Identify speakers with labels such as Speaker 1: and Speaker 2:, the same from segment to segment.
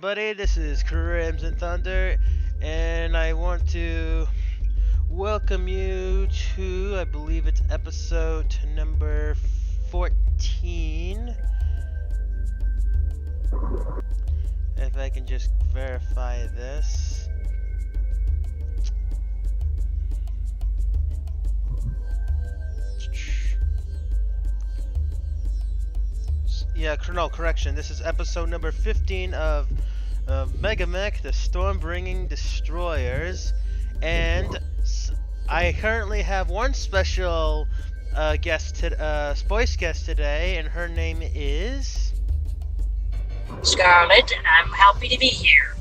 Speaker 1: everybody, this is Crimson Thunder, and I want to welcome you to, I believe it's episode number 14. If I can just verify this. Yeah, no, correction. This is episode number 15 of Megamek, the Stormbringing Destroyers, and I currently have one special voice guest today, and her name is
Speaker 2: Scarlet, and I'm happy to be here.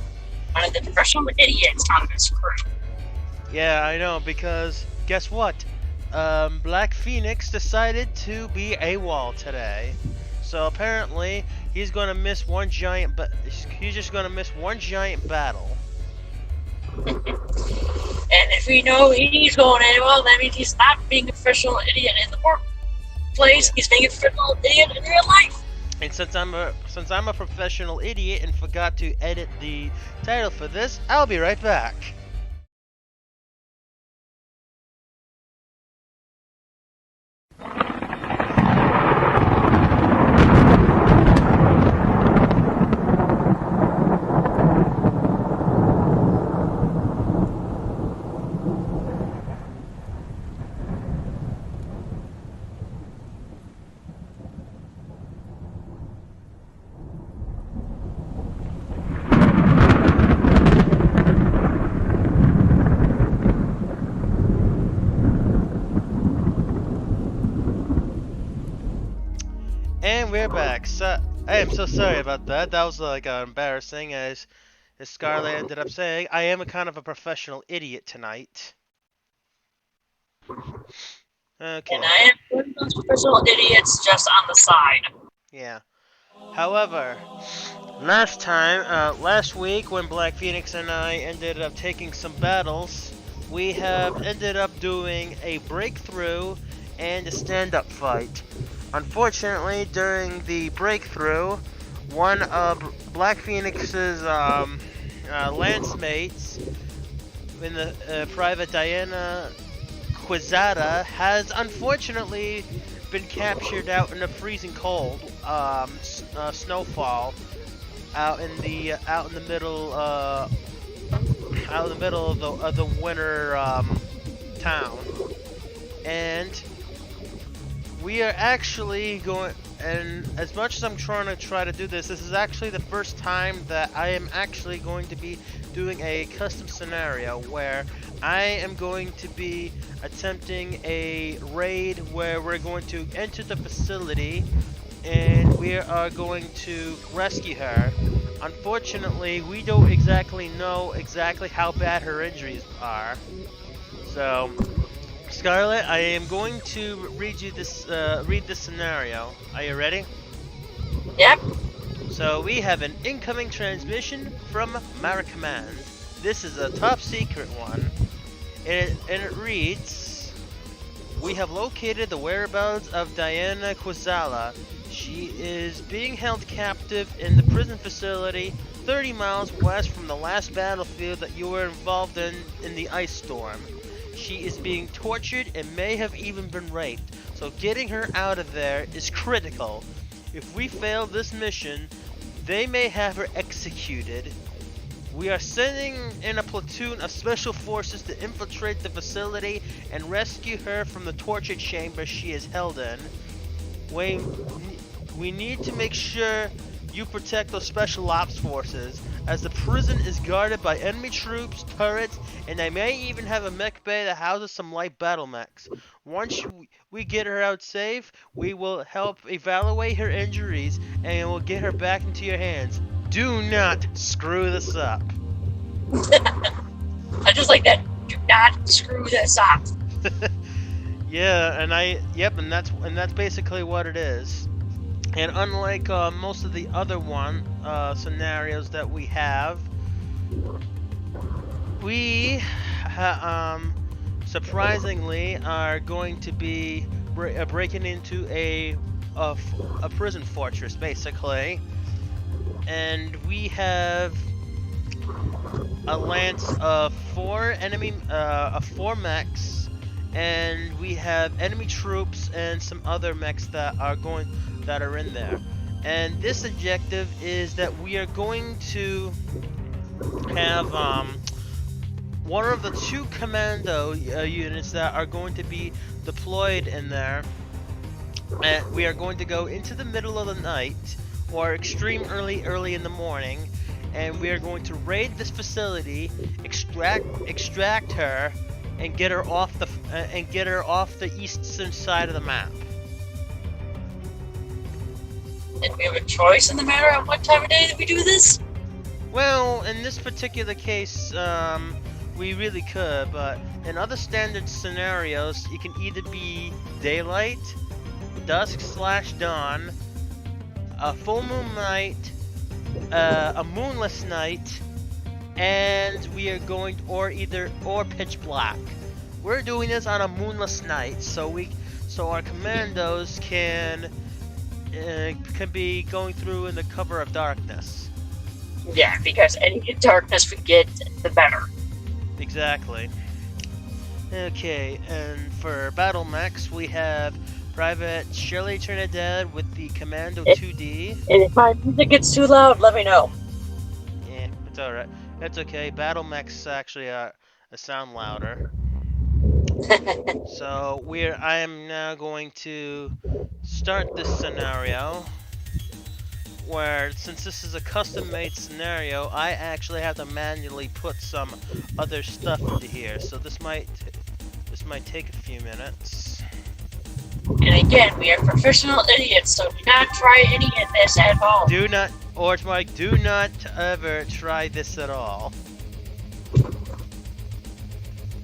Speaker 2: One of the professional idiots on this crew.
Speaker 1: Yeah, I know, because guess what? Black Phoenix decided to be AWOL today. So apparently, he's gonna miss one giant, but he's just gonna miss one giant battle.
Speaker 2: And if we know he's going AWOL, that means he's not being a professional idiot in the workplace.
Speaker 1: Yeah.
Speaker 2: He's being a professional idiot in real life.
Speaker 1: And since I'm a professional idiot and forgot to edit the title for this, I'll be right back. And we're back. So I am so sorry about that. That was embarrassing, as Scarlet ended up saying. I am a kind of a professional idiot tonight. Okay.
Speaker 2: And I am one of those professional idiots just on the side.
Speaker 1: Yeah. However, last week when Black Phoenix and I ended up taking some battles, we have ended up doing a breakthrough and a stand-up fight. Unfortunately, during the breakthrough, one of Black Phoenix's lance mates in the Private Diana Quizada has unfortunately been captured out in the freezing cold, snowfall, out in the middle of the winter town, and we are actually going. And as much as I'm trying to do this, this is actually the first time that I am actually going to be doing a custom scenario where I am going to be attempting a raid where we're going to enter the facility and we are going to rescue her. Unfortunately, we don't exactly know how bad her injuries are. So, Scarlet, I am going to read you this scenario. Are you ready?
Speaker 2: Yep.
Speaker 1: So we have an incoming transmission from Mara Command. This is a top secret one. And it reads, we have located the whereabouts of Diana Quizala. She is being held captive in the prison facility 30 miles west from the last battlefield that you were involved in the ice storm. She is being tortured and may have even been raped, so getting her out of there is critical. If we fail this mission, they may have her executed. We are sending in a platoon of special forces to infiltrate the facility and rescue her from the torture chamber she is held in. We need to make sure you protect those special ops forces, as the prison is guarded by enemy troops, turrets, and I may even have a mech bay that houses some light battle mechs. Once we get her out safe, we will help evaluate her injuries and we'll get her back into your hands. Do not screw this up.
Speaker 2: I just like that. Do not screw this up.
Speaker 1: Yeah, and that's basically what it is. And unlike most of the other scenarios that we have, we surprisingly are going to be breaking into a prison fortress, basically. and we have a lance of four mechs, and we have enemy troops and some other mechs that are in there. And this objective is that we are going to have one of the two commando units that are going to be deployed in there. And we are going to go into the middle of the night or extreme early in the morning, and we are going to raid this facility, extract her, and get her off the eastern side of the map.
Speaker 2: And we have a choice in the matter of what time of day that we do this?
Speaker 1: Well, in this particular case, we really could, but in other standard scenarios, it can either be daylight, dusk/dawn, a full moon night, a moonless night, and we are going or pitch black. We're doing this on a moonless night, so our commandos can be going through in the cover of darkness.
Speaker 2: Yeah, because any darkness we get, the better.
Speaker 1: Exactly. Okay, and for battle mechs, we have Private Shirley Trinidad with the Commando 2D.
Speaker 2: And if my music gets too loud, let me know.
Speaker 1: Yeah, it's alright. That's okay. Battle mechs actually sound louder. So I am now going to start this scenario where, since this is a custom-made scenario, I actually have to manually put some other stuff into here. So this might take a few minutes.
Speaker 2: And again, we are professional idiots, so do not try any of this at home.
Speaker 1: Do not ever try this at all.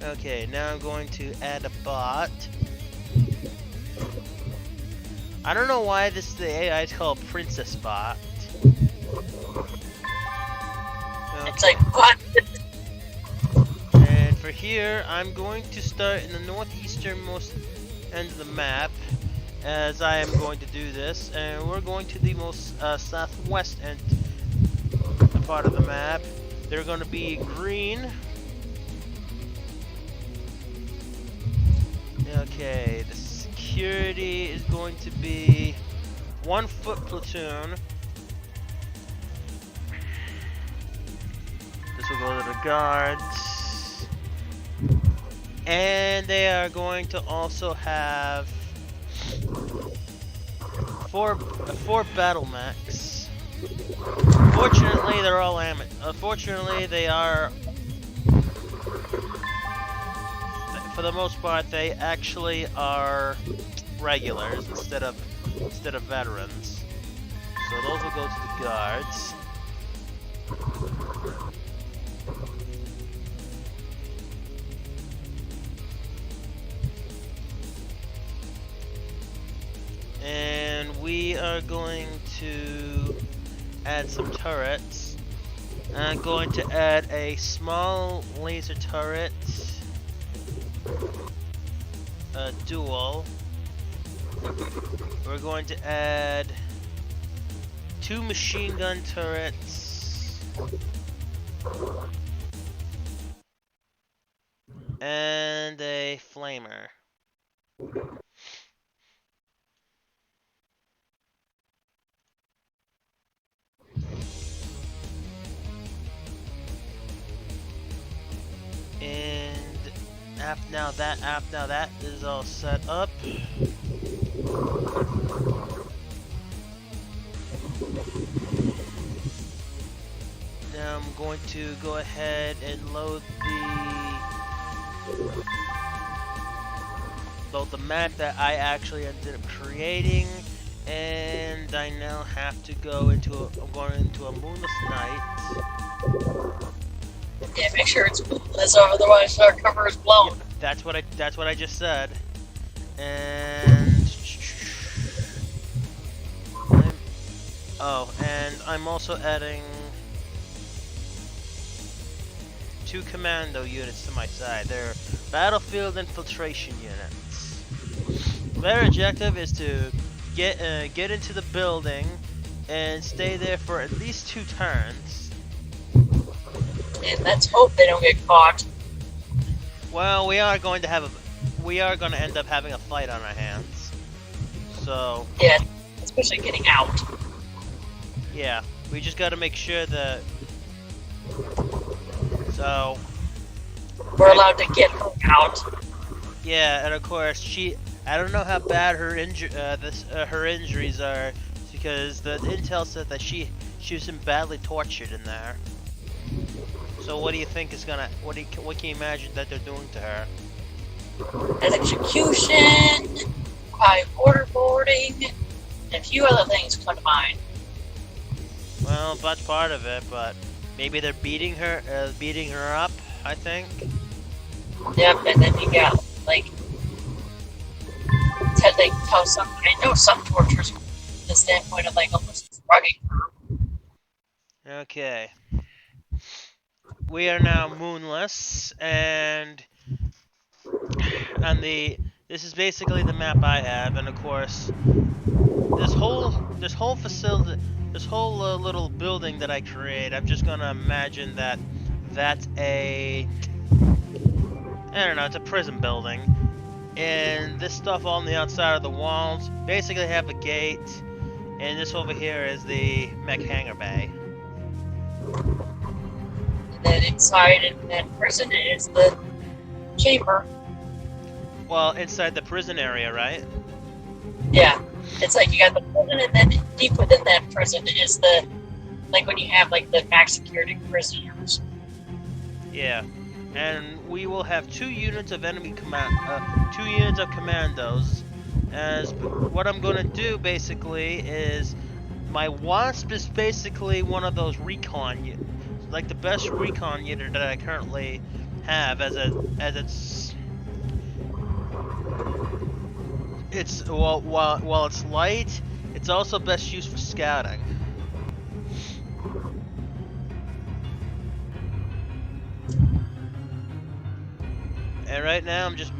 Speaker 1: Okay, now I'm going to add a bot. I don't know why the AI is called Princess Bot. Okay.
Speaker 2: It's like, what?
Speaker 1: And for here, I'm going to start in the northeasternmost end of the map, as I am going to do this, and we're going to the most southwest end part of the map. They're going to be green. Okay, the security is going to be 1 foot platoon. This will go to the guards. And they are going to also have four battle mechs. Fortunately, they're all unfortunately, they are, for the most part, they actually are regulars instead of veterans. So those will go to the guards. And we are going to add some turrets. I'm going to add a small laser turret, a dual. We're going to add 2 machine gun turrets and a flamer. And now that is all set up. Now I'm going to go ahead and load the map that I actually ended up creating, and I now have to go into I'm going into a moonless night.
Speaker 2: Yeah, make sure it's moonless, otherwise our cover is blown.
Speaker 1: Yeah, that's what I just said. And I'm also adding 2 commando units to my side. They're battlefield infiltration units. Their objective is to get into the building and stay there for at least 2 turns.
Speaker 2: And let's hope they don't get caught.
Speaker 1: Well, we are going to end up having a fight on our hands. So
Speaker 2: Yeah, especially getting out.
Speaker 1: yeah, we just got to make sure that. So
Speaker 2: we're allowed to get her out.
Speaker 1: Yeah, and of course I don't know how bad her her injuries are, because the intel said that she was been badly tortured in there. So what do you think is gonna what can you imagine that they're doing to her?
Speaker 2: Execution, high waterboarding, and a few other things come to mind.
Speaker 1: Well, that's part of it, but maybe they're beating her up, I think.
Speaker 2: Yep, and then you got like I know some tortures from the standpoint of like almost drugging her.
Speaker 1: Okay. We are now moonless, and this is basically the map I have, and of course this whole facility, this whole little building that I create, I'm just gonna imagine that that's I don't know, it's a prison building, and this stuff on the outside of the walls basically have a gate, and this over here is the mech hangar bay.
Speaker 2: And then inside in that prison is the chamber.
Speaker 1: Well, inside the prison area, right?
Speaker 2: Yeah. It's like you got the prison, and then deep within that prison is the, like when you have like the max security prisoners.
Speaker 1: Yeah. And we will have 2 units of two units of commandos. As what I'm going to do basically is, my Wasp is basically one of those recon units, like the best recon unit that I currently have, as it's while it's light, it's also best used for scouting. And right now we're just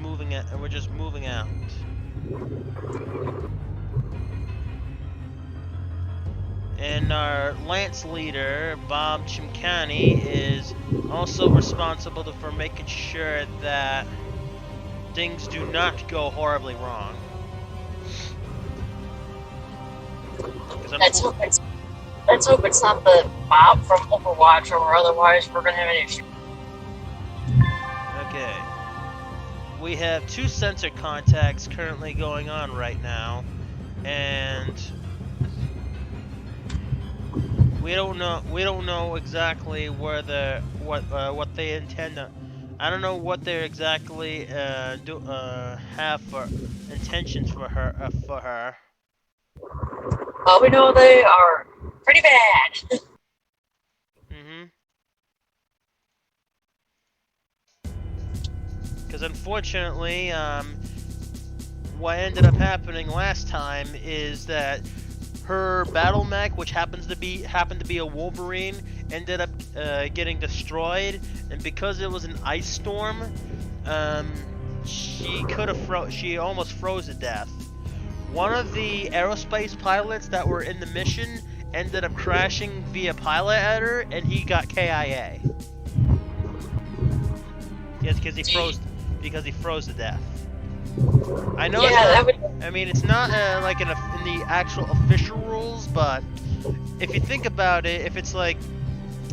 Speaker 1: moving out. And our Lance leader, Bob Chimkani, is also responsible for making sure that things do not go horribly wrong.
Speaker 2: Let's hope it's not the Bob from Overwatch, or otherwise we're gonna have an issue.
Speaker 1: Okay. We have 2 sensor contacts currently going on right now, and we don't know exactly where what they intend to. I don't know what they exactly have for intentions for her.
Speaker 2: Well, we know they are pretty bad.
Speaker 1: Because unfortunately, what ended up happening last time is that her battle mech, which happened to be a Wolverine, ended up getting destroyed, and because it was an ice storm, she almost froze to death. One of the aerospace pilots that were in the mission ended up crashing via pilot error, and he got KIA. Yes, because he froze to death. I know.
Speaker 2: Yeah,
Speaker 1: it's not like in the actual official rules, but if you think about it, if it's like,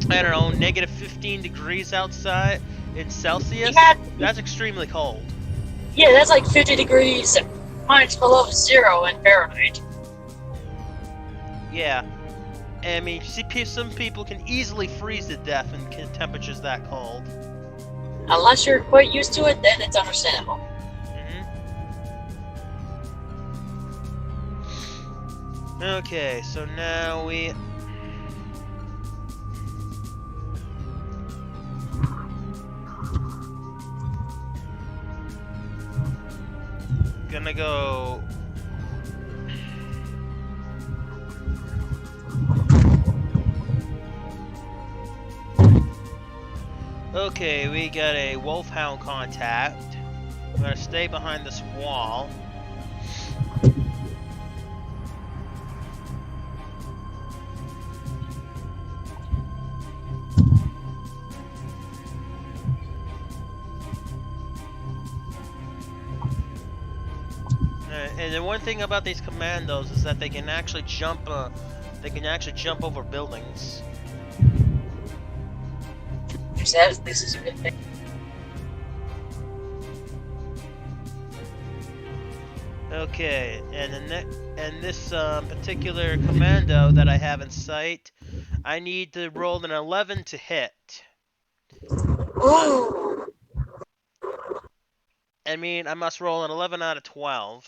Speaker 1: I don't know, negative 15 degrees outside in Celsius, that's extremely cold.
Speaker 2: Yeah, that's like 50 degrees minus below 0 in Fahrenheit.
Speaker 1: Yeah. I mean, some people can easily freeze to death in temperatures that cold.
Speaker 2: Unless you're quite used to it, then it's understandable.
Speaker 1: Okay, so now we... gonna go... Okay, we got a Wolfhound contact. I'm gonna stay behind this wall. And the one thing about these commandos is that they can actually jump. They can actually jump over buildings.
Speaker 2: This is a good thing.
Speaker 1: Okay, and this particular commando that I have in sight, I need to roll an 11 to hit.
Speaker 2: Ooh.
Speaker 1: I mean, I must roll an 11 out of 12.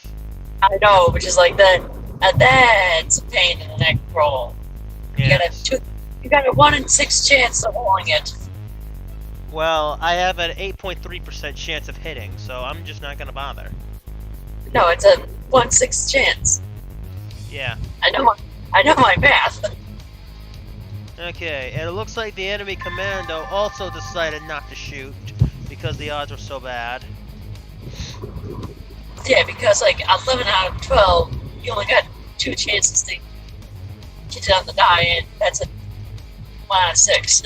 Speaker 2: I know, which is like that. That's a pain in the neck roll.
Speaker 1: Yes.
Speaker 2: You got a 1 in 6 chance of rolling it.
Speaker 1: Well, I have an 8.3% chance of hitting, so I'm just not gonna bother.
Speaker 2: No, it's a 1/6 chance.
Speaker 1: Yeah.
Speaker 2: I know my math.
Speaker 1: Okay, and it looks like the enemy commando also decided not to shoot because the odds were so bad.
Speaker 2: Yeah, because like 11 out of 12, you only got 2 chances to get it on the die, and that's a 1 out of 6.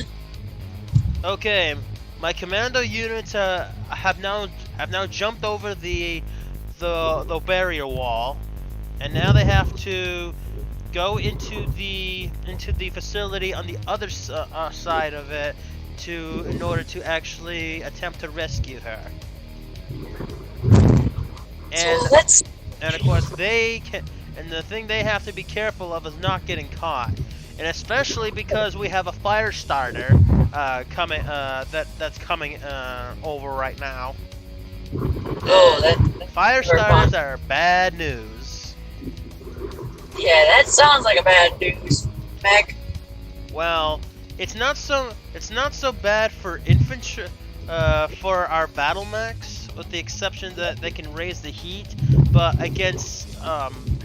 Speaker 1: Okay, my commando units have now jumped over the barrier wall, and now they have to go into the facility on the other side of it in order to actually attempt to rescue her. And and of course they can. And the thing they have to be careful of is not getting caught, and especially because we have a fire starter coming that's coming over right now.
Speaker 2: Oh,
Speaker 1: Fire starters are bad news.
Speaker 2: Yeah, that sounds like a bad news, Mac.
Speaker 1: Well, it's not so bad for infantry, for our battle mechs, with the exception that they can raise the heat. But against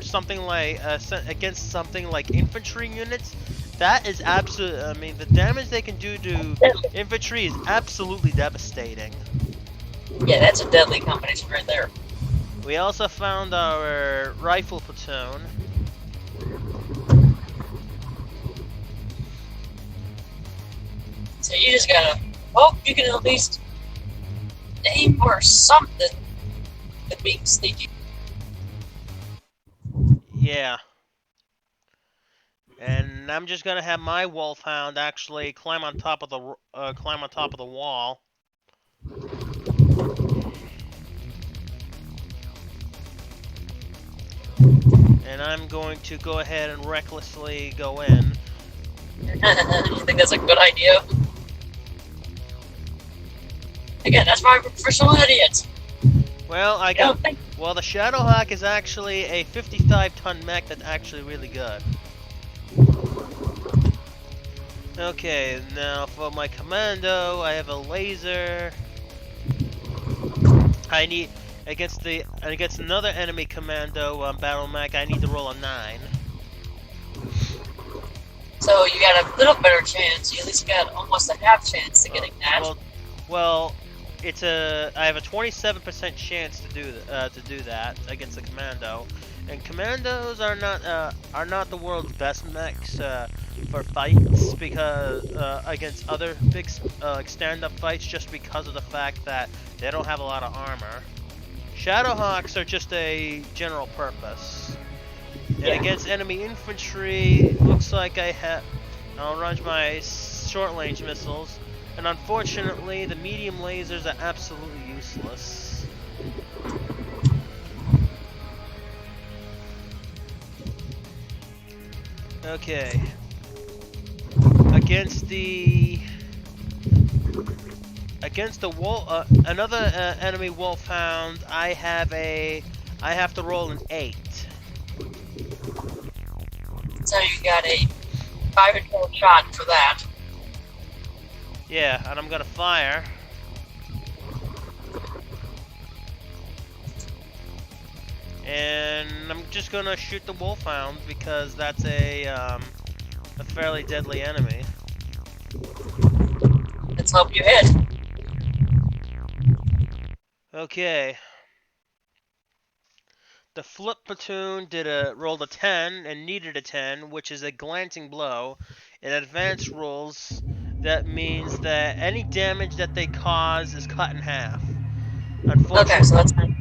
Speaker 1: something like infantry units, that is absolute. I mean, the damage they can do to infantry is absolutely devastating.
Speaker 2: Yeah, that's a deadly combination right there.
Speaker 1: We also found our rifle platoon.
Speaker 2: So you just gotta hope you can at least aim or something at being sneaky.
Speaker 1: Yeah. And I'm just gonna have my wolfhound actually climb on top of the wall. And I'm going to go ahead and recklessly go in.
Speaker 2: You think that's a good idea? Again, that's why we're professional idiots.
Speaker 1: Well, the Shadowhawk is actually a 55-ton mech that's actually really good. Okay, now for my commando, I have a laser. I need against another enemy commando battle mech. I need to roll a 9.
Speaker 2: So you got a little better chance. You at least got almost a half chance to getting that.
Speaker 1: Well, I have a 27% chance to do that against the commando, and commandos are not the world's best mechs for fights because against other big stand-up fights, just because of the fact that they don't have a lot of armor. Shadowhawks are just a general purpose. And against enemy infantry, looks like I'll run my short-range missiles. And unfortunately, the medium lasers are absolutely useless. Okay. Against another enemy wolfhound, I have to roll an 8.
Speaker 2: So you got a 5-12 shot for that.
Speaker 1: Yeah, and I'm gonna fire. And I'm just gonna shoot the wolfhound because that's a fairly deadly enemy.
Speaker 2: Let's hope you hit.
Speaker 1: Okay. The flip platoon rolled a 10 and needed a 10, which is a glancing blow. In advanced rolls, that means that any damage that they cause is cut in half. Unfortunately,
Speaker 2: Okay, so that's fine.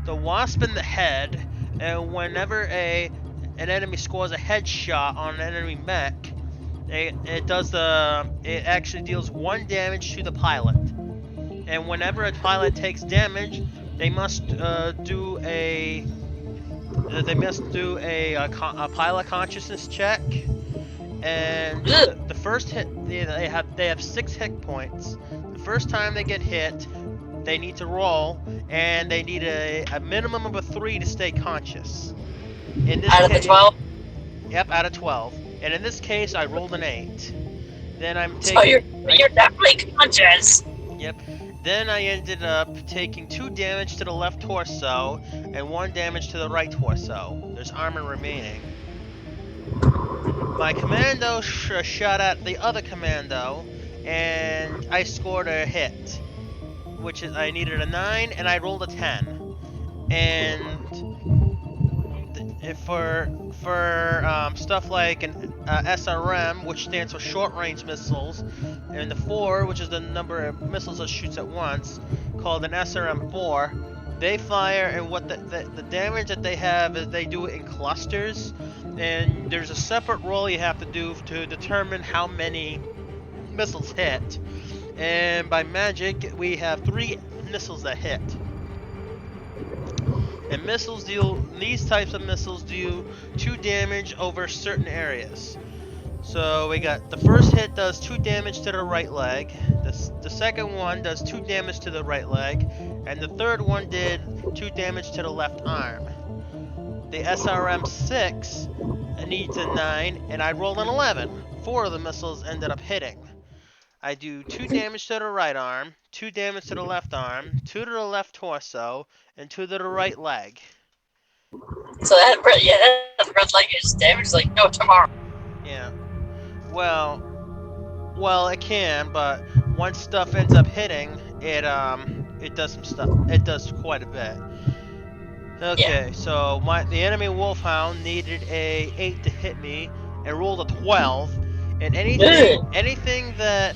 Speaker 1: the wasp in the head, and whenever an enemy scores a headshot on an enemy mech, it actually deals 1 damage to the pilot. And whenever a pilot takes damage, they must do a pilot consciousness check. And the first hit, they have 6 hit points. The first time they get hit, they need to roll, and they need a minimum of a 3 to stay conscious. In this
Speaker 2: Out of the 12?
Speaker 1: Yep, out of 12. And in this case, I rolled an 8. Then I'm taking.
Speaker 2: So you're definitely conscious.
Speaker 1: Yep. Then I ended up taking 2 damage to the left torso and 1 damage to the right torso. There's armor remaining. My commando shot at the other commando, and I scored a hit, which is I needed a 9, and I rolled a 10. And for stuff like an SRM, which stands for short range missiles, and the 4, which is the number of missiles it shoots at once, called an SRM-4, they fire, and what the damage that they have is they do it in clusters, and there's a separate roll you have to do to determine how many missiles hit. And by magic, we have 3 missiles that hit. And these types of missiles do 2 damage over certain areas. So we got the first hit does 2 damage to the right leg, the second one does 2 damage to the right leg, and the third one did 2 damage to the left arm. The SRM-6 needs a 9, and I rolled an 11. 4 of the missiles ended up hitting. I do 2 damage to the right arm, 2 damage to the left arm, 2 to the left torso, and 2 to the right leg.
Speaker 2: So that red leg is damaged like no tomorrow.
Speaker 1: Yeah. Well, it can, but once stuff ends up hitting, it does some stuff. It does quite a bit. Okay, yeah. So the enemy wolfhound needed a 8 to hit me and rolled a 12, and anything that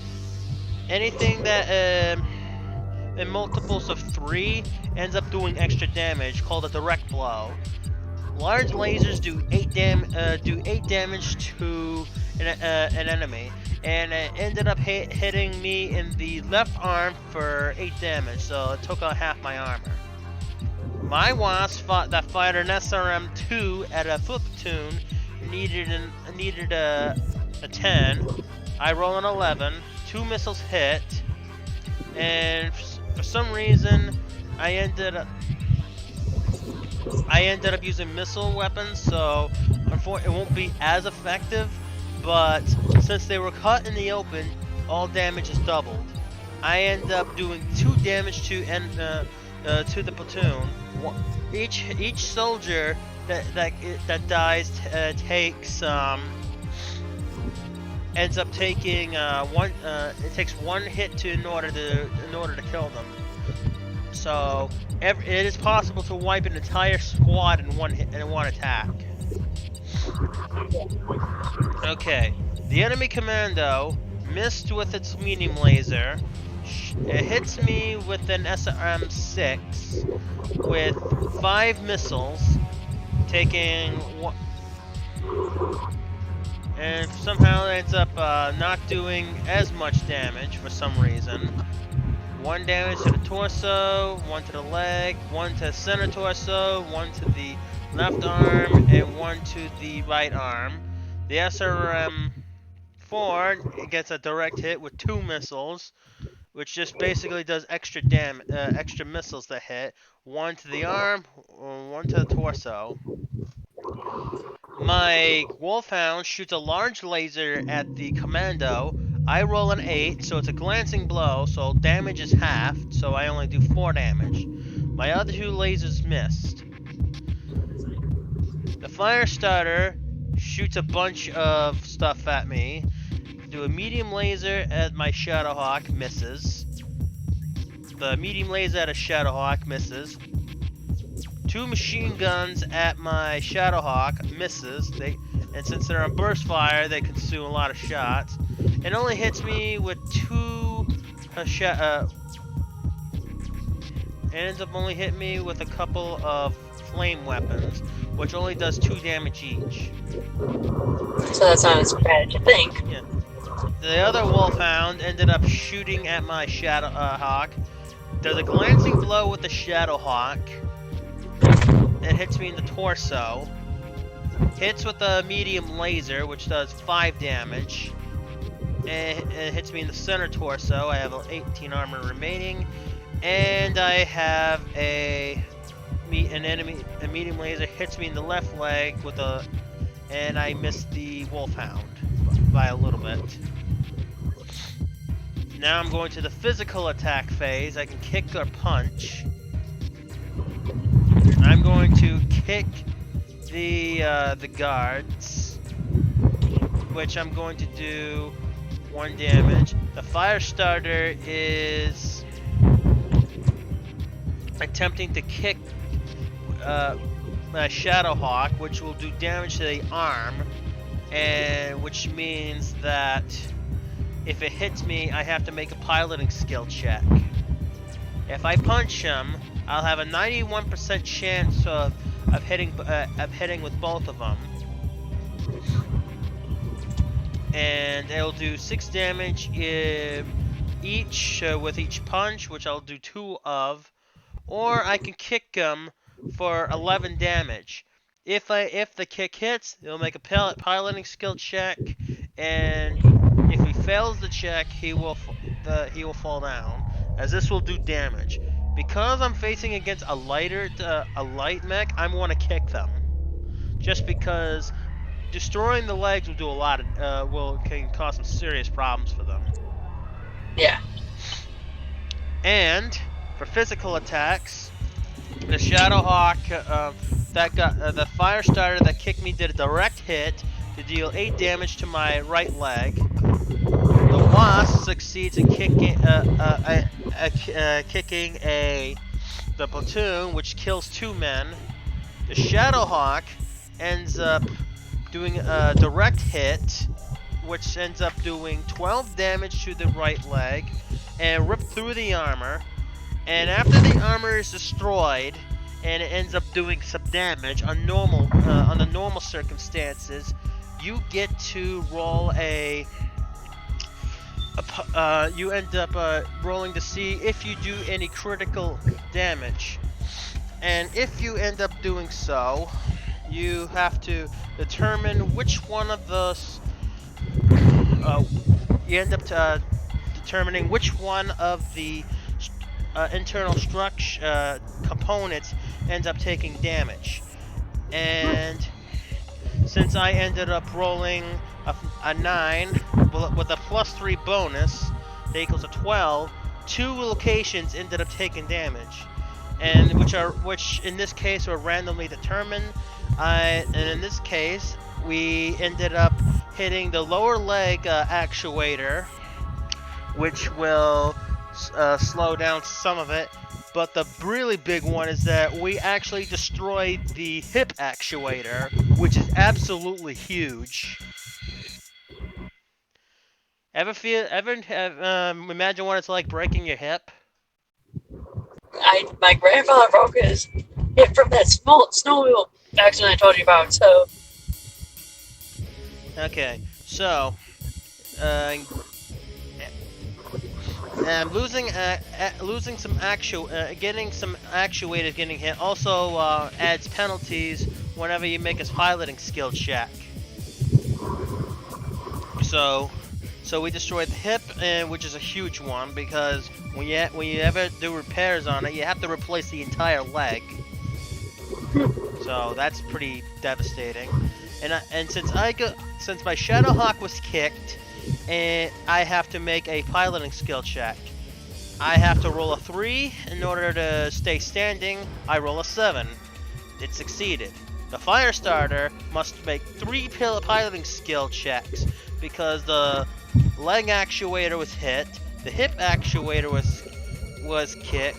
Speaker 1: in multiples of 3 ends up doing extra damage, called a direct blow. Large lasers do 8 damage to an enemy, and it ended up hitting me in the left arm for 8 damage, so it took out half my armor. My wasp that fired an SRM-2 at a foot platoon needed a 10. I roll an 11. 2 missiles hit, and for some reason I ended up using missile weapons, so unfortunately it won't be as effective, but since they were caught in the open, all damage is doubled. I end up doing 2 damage to the platoon. Each soldier that dies ends up taking it takes 1 hit in order to kill them. So it is possible to wipe an entire squad in one attack. Okay, the enemy commando missed with its medium laser. It hits me with an SRM-6 with 5 missiles, taking 1, and somehow it ends up not doing as much damage for some reason. 1 damage to the torso, 1 to the leg, 1 to the center torso, 1 to the left arm, and 1 to the right arm. The SRM-4 gets a direct hit with 2 missiles, which just basically does extra missiles that hit. 1 to the arm, 1 to the torso. My wolfhound shoots a large laser at the commando. I roll an 8, so it's a glancing blow, so damage is halved, so I only do 4 damage. My other 2 lasers missed. The fire starter shoots a bunch of stuff at me. Do a medium laser at my Shadowhawk, misses. The medium laser at a Shadowhawk misses. 2 machine guns at my Shadowhawk, misses. And since they're on burst fire, they consume a lot of shots. It only hits me with 2 It ends up only hitting me with a couple of flame weapons, which only does 2 damage each.
Speaker 2: So that's not as bad as you think.
Speaker 1: Yeah. The other wolfhound ended up shooting at my shadow hawk. Does a glancing blow with the shadow hawk. It hits me in the torso. Hits with a medium laser, which does 5 damage. It hits me in the center torso. I have 18 armor remaining, and I have a medium laser hits me in the left leg with and I missed the wolfhound by a little bit. Now I'm going to the physical attack phase. I can kick or punch. I'm going to kick the guards, which I'm going to do 1 damage. The fire starter is attempting to kick my Shadowhawk, which will do damage to the arm, and which means that if it hits me, I have to make a piloting skill check. If I punch him, I'll have a 91% chance of hitting with both of them, and it'll do 6 damage each with each punch, which I'll do 2 of, or I can kick him for 11 damage. If the kick hits, it'll make a piloting skill check, and if he fails the check, he will fall down, as this will do damage. Because I'm facing against a light mech, I want to kick them, just because destroying the legs will do a lot of can cause some serious problems for them.
Speaker 2: Yeah.
Speaker 1: And for physical attacks, the Shadowhawk the fire starter that kicked me did a direct hit to deal 8 damage to my right leg. The Wasp succeeds in kicking the platoon, which kills 2 men. The Shadowhawk ends up doing a direct hit, which ends up doing 12 damage to the right leg and rip through the armor. And after the armor is destroyed and it ends up doing some damage on the normal circumstances, you get to roll you end up rolling to see if you do any critical damage. And if you end up doing so, you have to determine which one of those determining which one of the internal structure components ends up taking damage. And since I ended up rolling a 9 with a +3 bonus, that equals a 12, 2 locations ended up taking damage, and which in this case were randomly determined. And in this case, we ended up hitting the lower leg actuator, which will slow down some of it. But the really big one is that we actually destroyed the hip actuator, which is absolutely huge. Ever imagine what it's like breaking your hip?
Speaker 2: My grandfather broke his hip from that snowmobile accident I told you about. So.
Speaker 1: Okay, so I'm losing some getting some actuators getting hit also adds penalties whenever you make a piloting skill check. So we destroyed the hip, which is a huge one, because when you ever do repairs on it, you have to replace the entire leg. So that's pretty devastating. And since my Shadowhawk was kicked, and I have to make a piloting skill check. I have to roll a 3 in order to stay standing. I roll a 7. It succeeded. The Firestarter must make 3 piloting skill checks because the leg actuator was hit, the hip actuator was hit,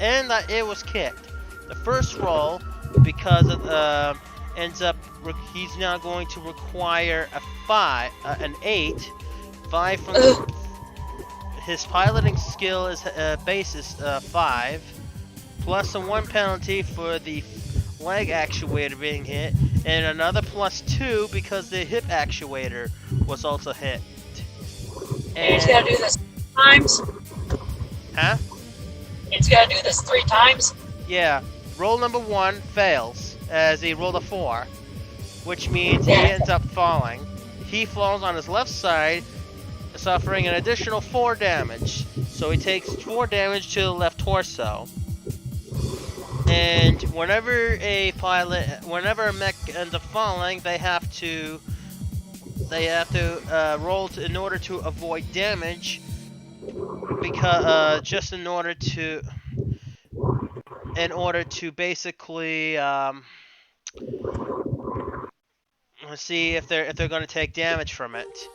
Speaker 1: and it was kicked. The first roll, because of ends up he's now going to require an 8. 5 from his piloting skill is basis 5. plus a 1 penalty for the leg actuator being hit, and another +2 because the hip actuator was also hit.
Speaker 2: And he's got to do this 3 times?
Speaker 1: Huh?
Speaker 2: He's got to do this 3 times?
Speaker 1: Yeah. Roll number 1 fails, as he rolled a 4, which means he ends up falling. He falls on his left side, suffering an additional 4 damage. So he takes 4 damage to the left torso. And whenever a mech ends up falling, they have to roll in order to avoid damage, because just in order to basically see if they're going to take damage from it.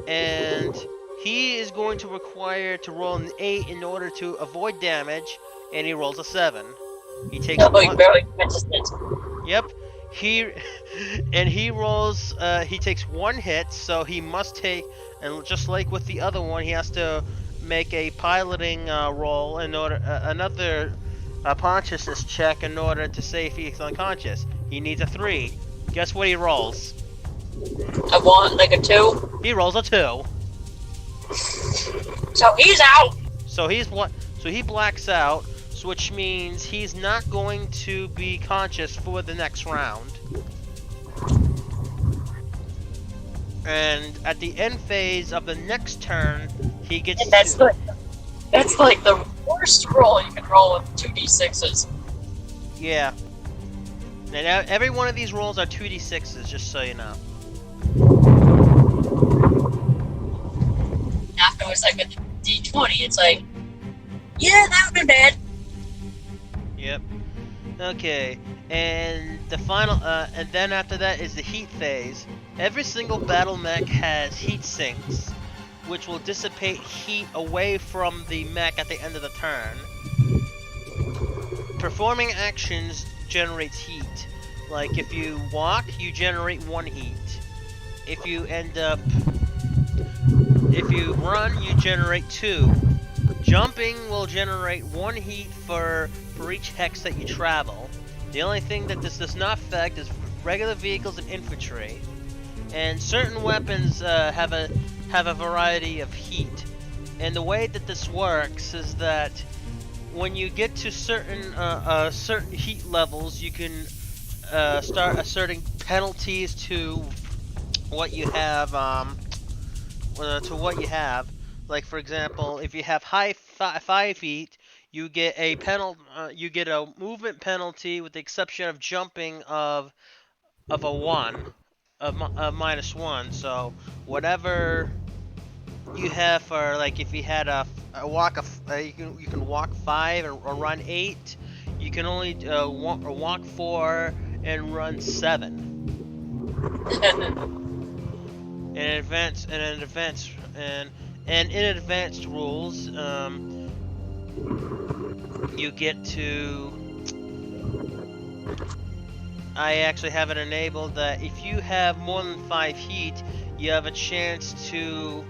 Speaker 1: And he is going to require to roll an 8 in order to avoid damage, and he rolls a 7. He takes
Speaker 2: he barely catches it.
Speaker 1: Yep. He rolls. He takes 1 hit, so he must take. And just like with the other one, he has to make a piloting roll in order another consciousness check in order to say if he's unconscious. He needs a 3. Guess what he rolls?
Speaker 2: I want like a 2.
Speaker 1: He rolls a 2.
Speaker 2: So he's out.
Speaker 1: So he blacks out, which means he's not going to be conscious for the next round. And at the end phase of the next turn, he gets.
Speaker 2: And that's like the worst roll you can roll with 2d6s.
Speaker 1: Yeah. And every one of these rolls are 2d6s, just so you know.
Speaker 2: Afterwards, like with d20, it's like, yeah, that would be bad.
Speaker 1: Yep. Okay. And the final, and then after that is the heat phase. Every single battle mech has heat sinks, which will dissipate heat away from the mech at the end of the turn. Performing actions generates heat. Like if you walk, you generate 1 heat. If you run, you generate 2. Jumping will generate 1 heat for each hex that you travel. The only thing that this does not affect is regular vehicles and infantry. And certain weapons have a variety of heat. And the way that this works is that when you get to certain heat levels, you can start asserting penalties to what you have. Like for example, if you have high 5 heat, you get a you get a movement penalty with the exception of jumping of a -1. So whatever you have for, like, if you had a walk you can walk 5 or run 8. You can only walk 4 and run 7. In advanced rules, you get to. I actually have it enabled that if you have more than 5 heat, you have a chance to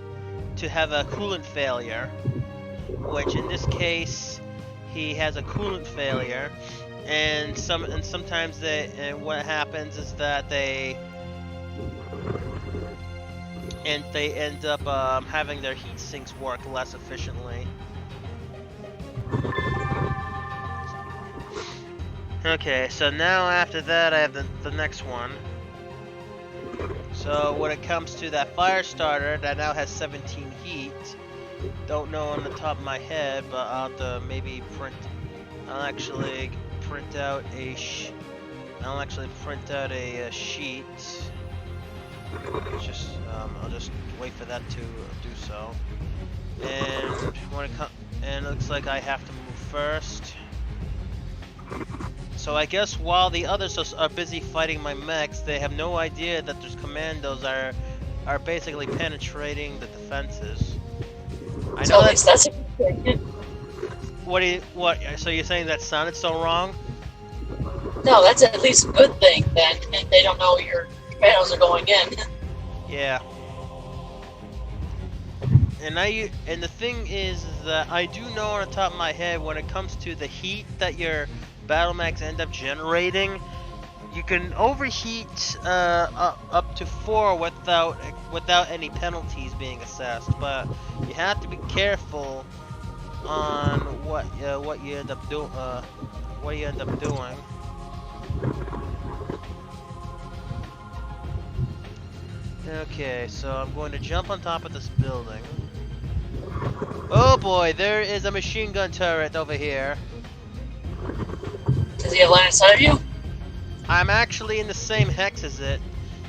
Speaker 1: have a coolant failure, which in this case he has a coolant failure, and sometimes what happens is that they end up having their heat sinks work less efficiently. Okay, so now after that I have the next one. So when it comes to that fire starter that now has 17 heat, don't know on the top of my head, but I'll have to maybe I'll actually print out a sheet. I'll just wait for that to do so. And it looks like I have to move first. So I guess while the others are busy fighting my mechs, they have no idea that there's commandos are basically penetrating the defenses. I know that's a good thing. What? So you're saying that sounded so wrong?
Speaker 2: No, that's at least a good thing then, and they don't know your commandos are going in.
Speaker 1: Yeah. And the thing is that I do know on the top of my head when it comes to the heat that your battle mags end up generating, you can overheat up to 4 without any penalties being assessed. But you have to be careful on what you end up doing. Okay, so I'm going to jump on top of this building. Oh boy, there is a machine gun turret over here.
Speaker 2: Does he have line of sight of you?
Speaker 1: I'm actually in the same hex as it.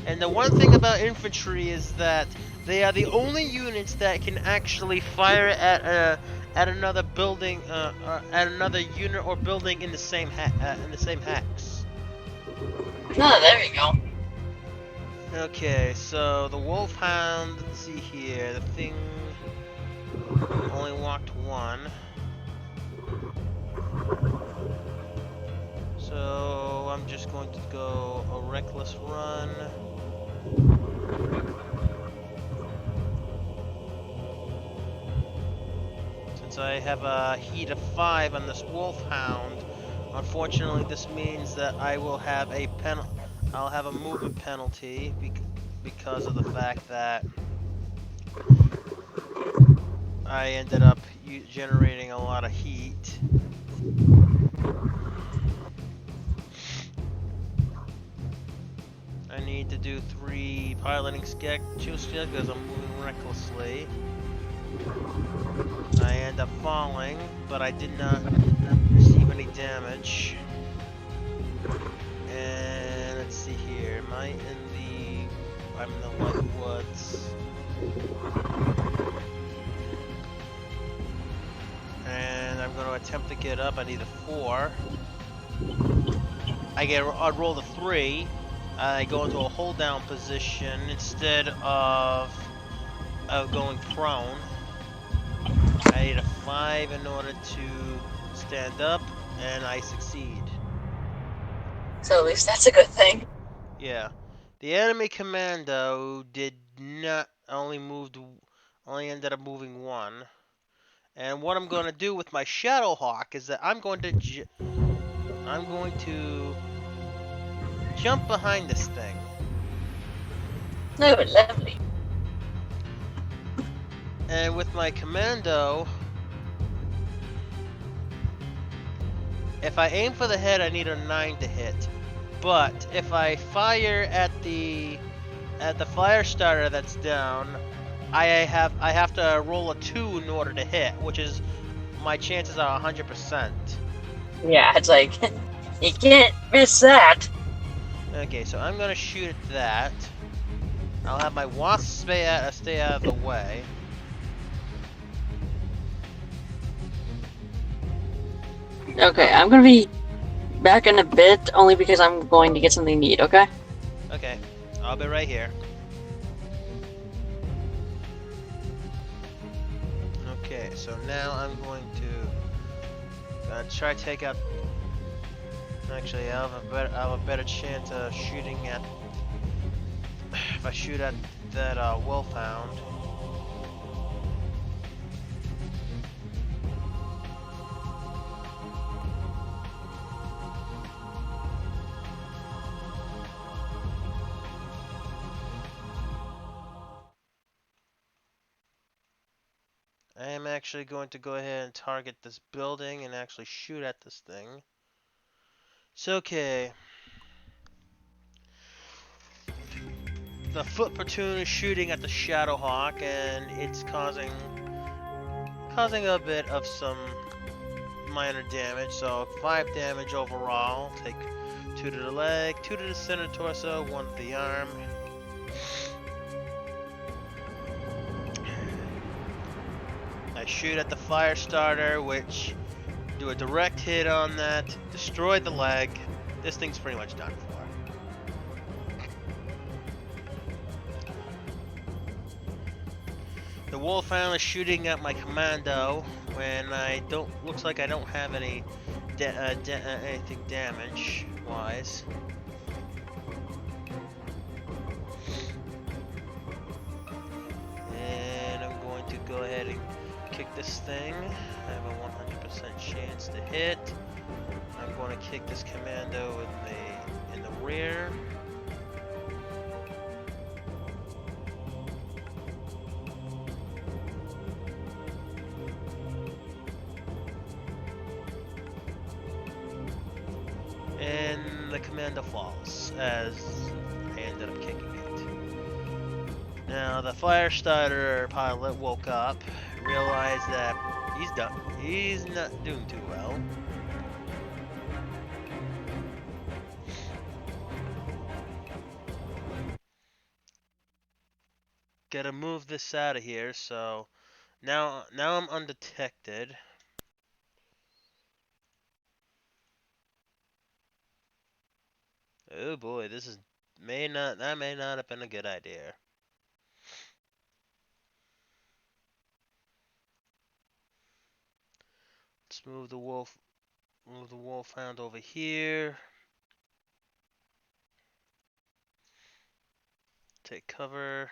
Speaker 1: And the one thing about infantry is that they are the only units that can actually fire at another building, at another unit or building in the same hex.
Speaker 2: Oh, there we go.
Speaker 1: Okay, so the Wolfhound. Let's see here. The thing only walked 1. So I'm just going to go a reckless run. Since I have a heat of 5 on this Wolfhound, unfortunately this means that I will have I'll have a movement penalty because of the fact that I ended up generating a lot of heat. I need to do 3 piloting skills because I'm moving recklessly. I end up falling, but I did not receive any damage. And let's see here. I'm in the White Woods. And I'm going to attempt to get up. I need a 4. I roll a 3. I go into a hold down position instead of going prone. I need a 5 in order to stand up, and I succeed.
Speaker 2: So at least that's a good thing.
Speaker 1: Yeah. The enemy commando did not only ended up moving 1. And what I'm going to do with my Shadowhawk is that I'm going to jump behind this thing.
Speaker 2: No, lovely.
Speaker 1: And with my commando, if I aim for the head, I need a 9 to hit. But if I fire at the fire starter that's down, I have to roll a 2 in order to hit, which is my chances are 100%.
Speaker 2: Yeah, it's like you can't miss that.
Speaker 1: Okay, so I'm gonna shoot at that. I'll have my wasp stay out of the way.
Speaker 2: Okay, I'm gonna be back in a bit, only because I'm going to get something to eat, okay?
Speaker 1: Okay, I'll be right here. Okay, so now I'm going to try to take out. Actually, I'll have a better chance of shooting at if I shoot at that Wolfhound. I am actually going to go ahead and target this building and actually shoot at this thing. It's okay. The foot platoon is shooting at the Shadowhawk, and it's causing a bit of some minor damage. So 5 damage overall. Take 2 to the leg, 2 to the center torso, 1 to the arm. I shoot at the fire starter, which do a direct hit on that, destroy the leg. This thing's pretty much done for. The Wolfhound is shooting at my commando when looks like I don't have any anything damage wise. And I'm going to go ahead this thing. I have a 100% chance to hit. I'm going to kick this commando in the rear. And the commando falls as I ended up kicking it. Now the fire starter pilot woke up, realized that he's done. He's not doing too well. Gotta move this out of here. So now I'm undetected. Oh boy, this is may not have been a good idea. Let's move the wolfhound over here. Take cover.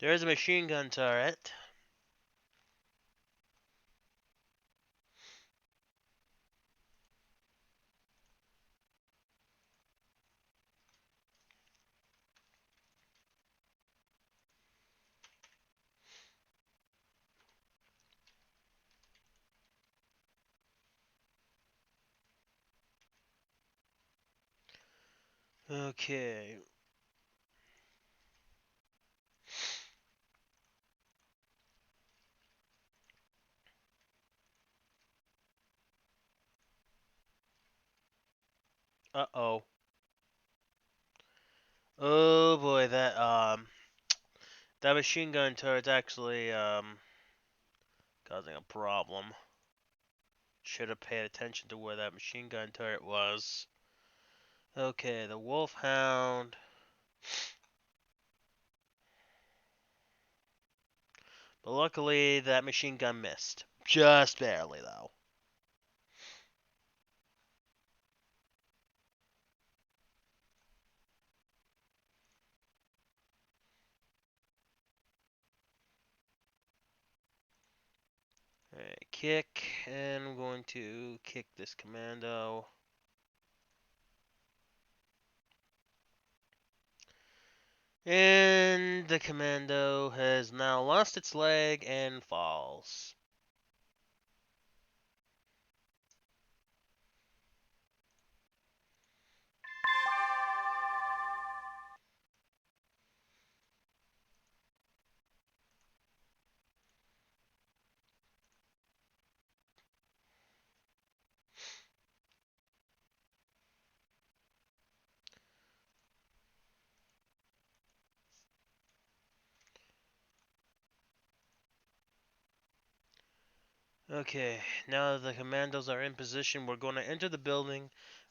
Speaker 1: There's a machine gun turret. Okay. Uh-oh. Oh boy, that machine gun turret's actually causing a problem. Should have paid attention to where that machine gun turret was. Okay, the wolfhound. But luckily that machine gun missed. Just barely though. Alright, kick, and I'm going to kick this commando. And the commando has now lost its leg and falls. Okay, now that the commandos are in position, we're going to enter the building.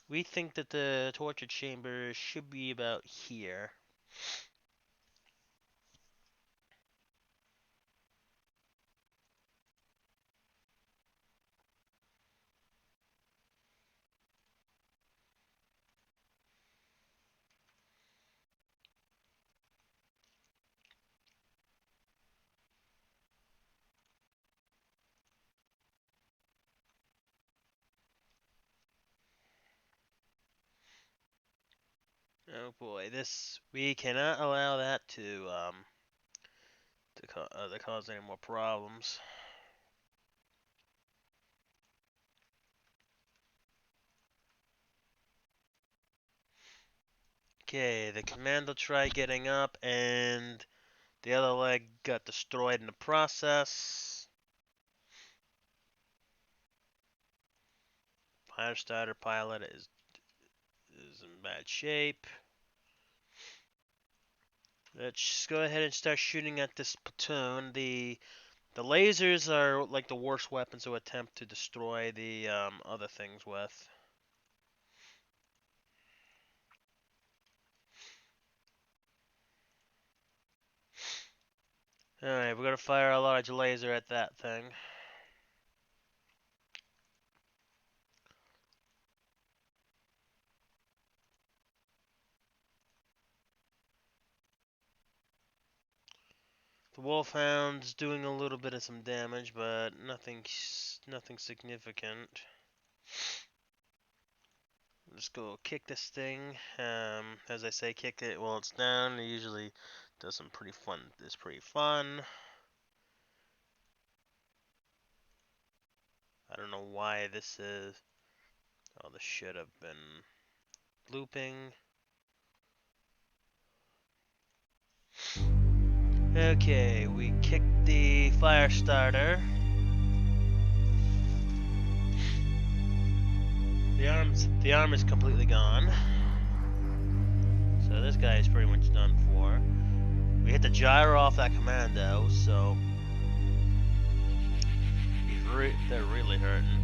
Speaker 1: We think that the torture chamber should be about here. Oh boy, we cannot allow that to cause any more problems. Okay, the commando tried getting up, and the other leg got destroyed in the process. Firestarter pilot is in bad shape. Let's just go ahead and start shooting at this platoon. The lasers are like the worst weapons to attempt to destroy the other things with. Alright, we're gonna fire a large laser at that thing. The Wolfhound's doing a little bit of some damage, but nothing significant. Let's go kick this thing. As I say, kick it while it's down. It usually does some pretty fun. It's pretty fun. I don't know why this is. Oh, this should have been looping. Okay, we kicked the fire starter. The arm is completely gone. So this guy is pretty much done for. We hit the gyro off that commando, so they're really hurting.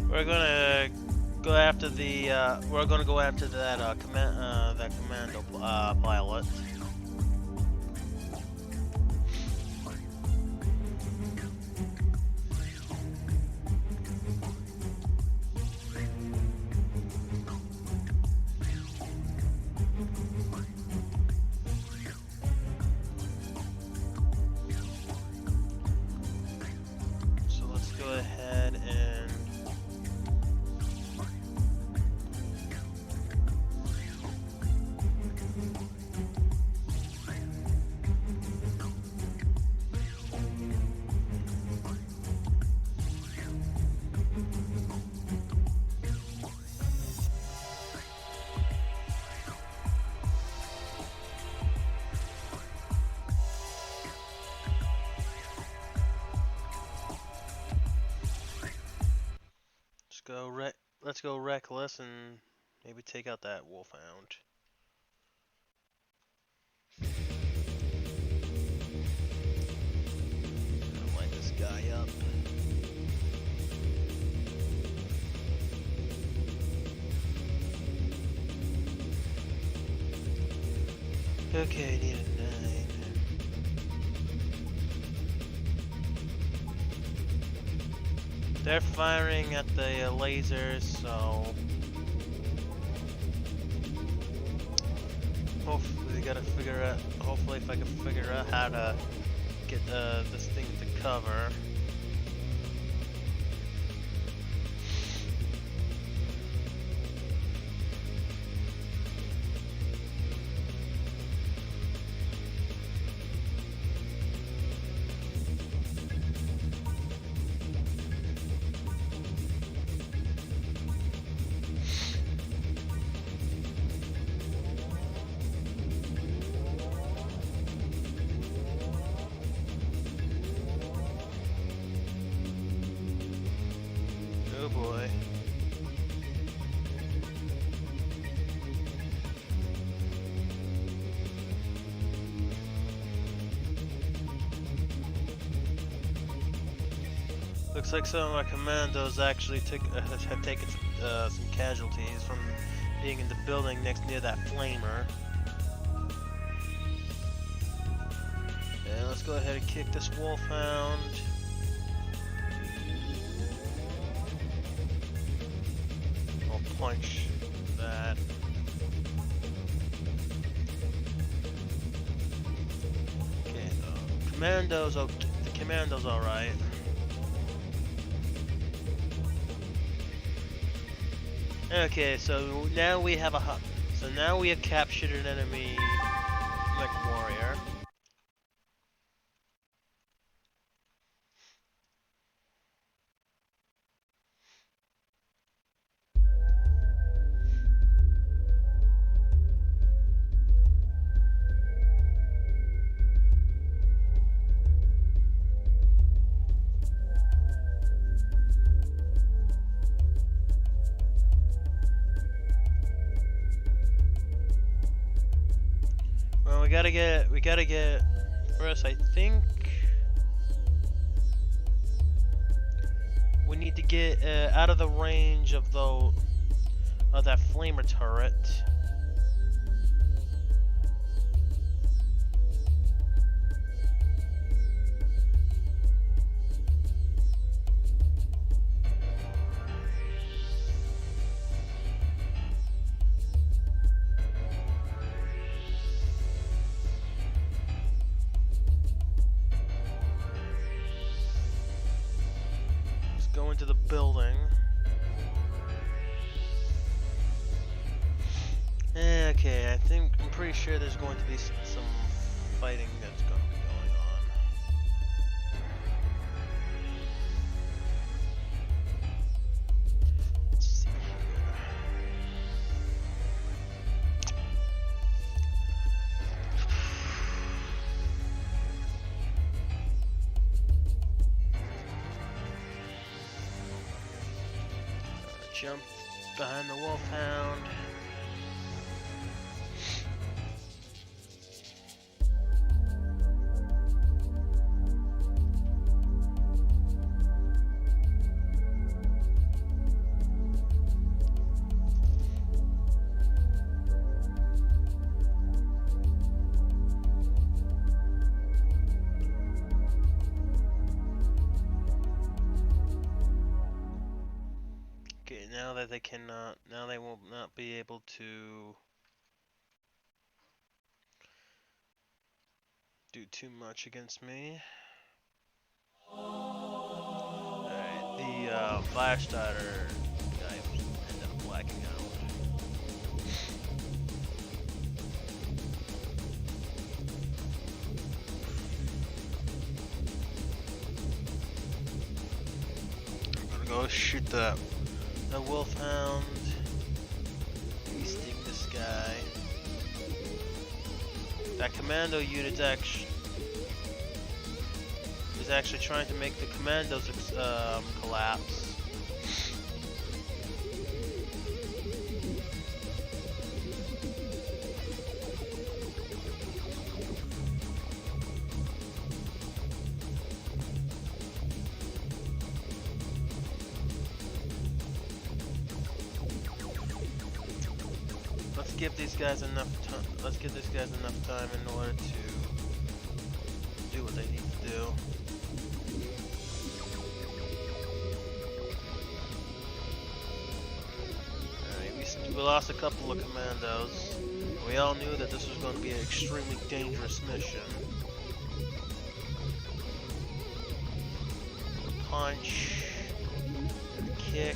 Speaker 1: We're gonna go after the. We're gonna go after that that commando pilot. So let's go ahead and. Let's go reckless and maybe take out that Wolfhound. Light this guy up. Okay, need a 9. They're firing at the lasers, so hopefully we gotta figure out. Hopefully, if I can figure out how to get this thing to cover. Oh boy. Looks like some of my commandos actually have taken some casualties from being in the building near that flamer. And let's go ahead and kick this Wolfhound. I'll punch that. Okay, the commando's alright. Okay, so now we have now we have captured an enemy mech warrior. gotta get. First, I think we need to get out of the range of that flamer turret. Go into the building. Okay, I'm pretty sure there's going to be some fighting that's going to be going on. Let's see here. Jump behind the wolfhound. Now that they cannot, now they will not be able to do too much against me. Alright, the flash starter guy ended up blacking out. I'm gonna go shoot the wolfhound. Beasting this guy. That commando unit is actually trying to make the commandos collapse. Let's give these guys enough time. Let's give these guys enough time in order to do what they need to do. Alright, we lost a couple of commandos. We all knew that this was going to be an extremely dangerous mission. Punch, kick,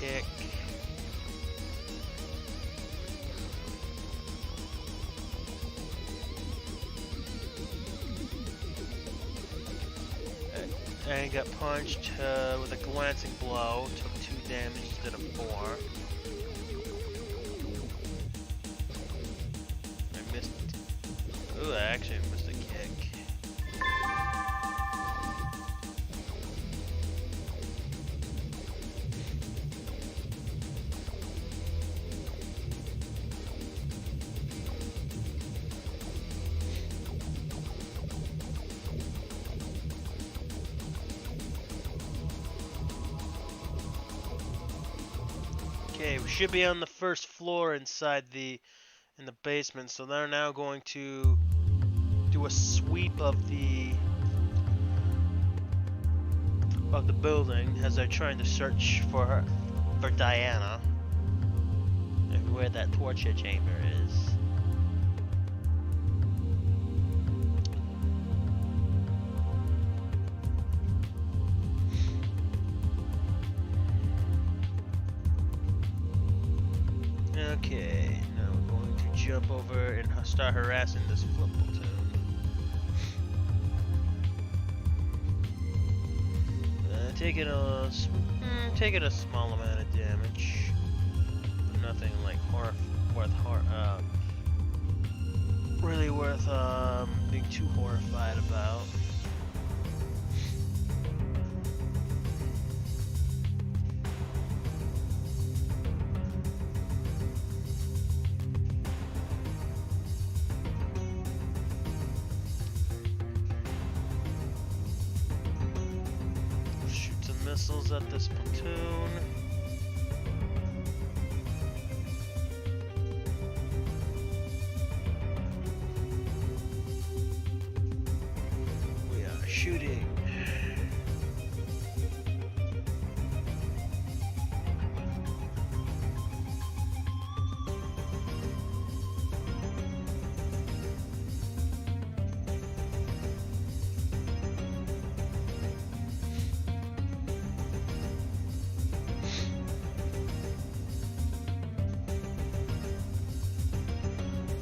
Speaker 1: kick. And got punched with a glancing blow, took 2 damage instead of 4. I missed. Ooh, I actually missed a kick. Okay, we should be on the first floor inside in the basement, so they're now going to do a sweep of the building as they're trying to search for Diana, where that torture chamber is. Okay, now we're going to jump over and start harassing this flip platoon. Taking a small amount of damage, but nothing like really worth being too horrified about. missiles at this platoon. We are shooting.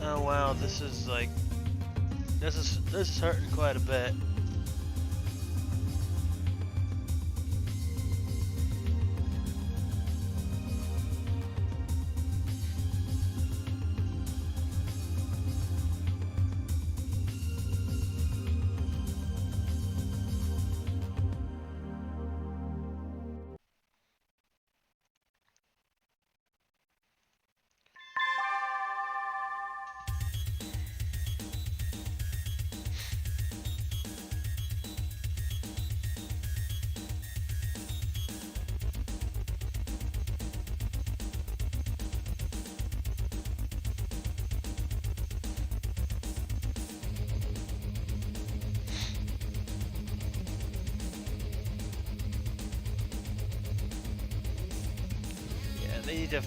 Speaker 1: Oh wow, this is like this is hurting quite a bit.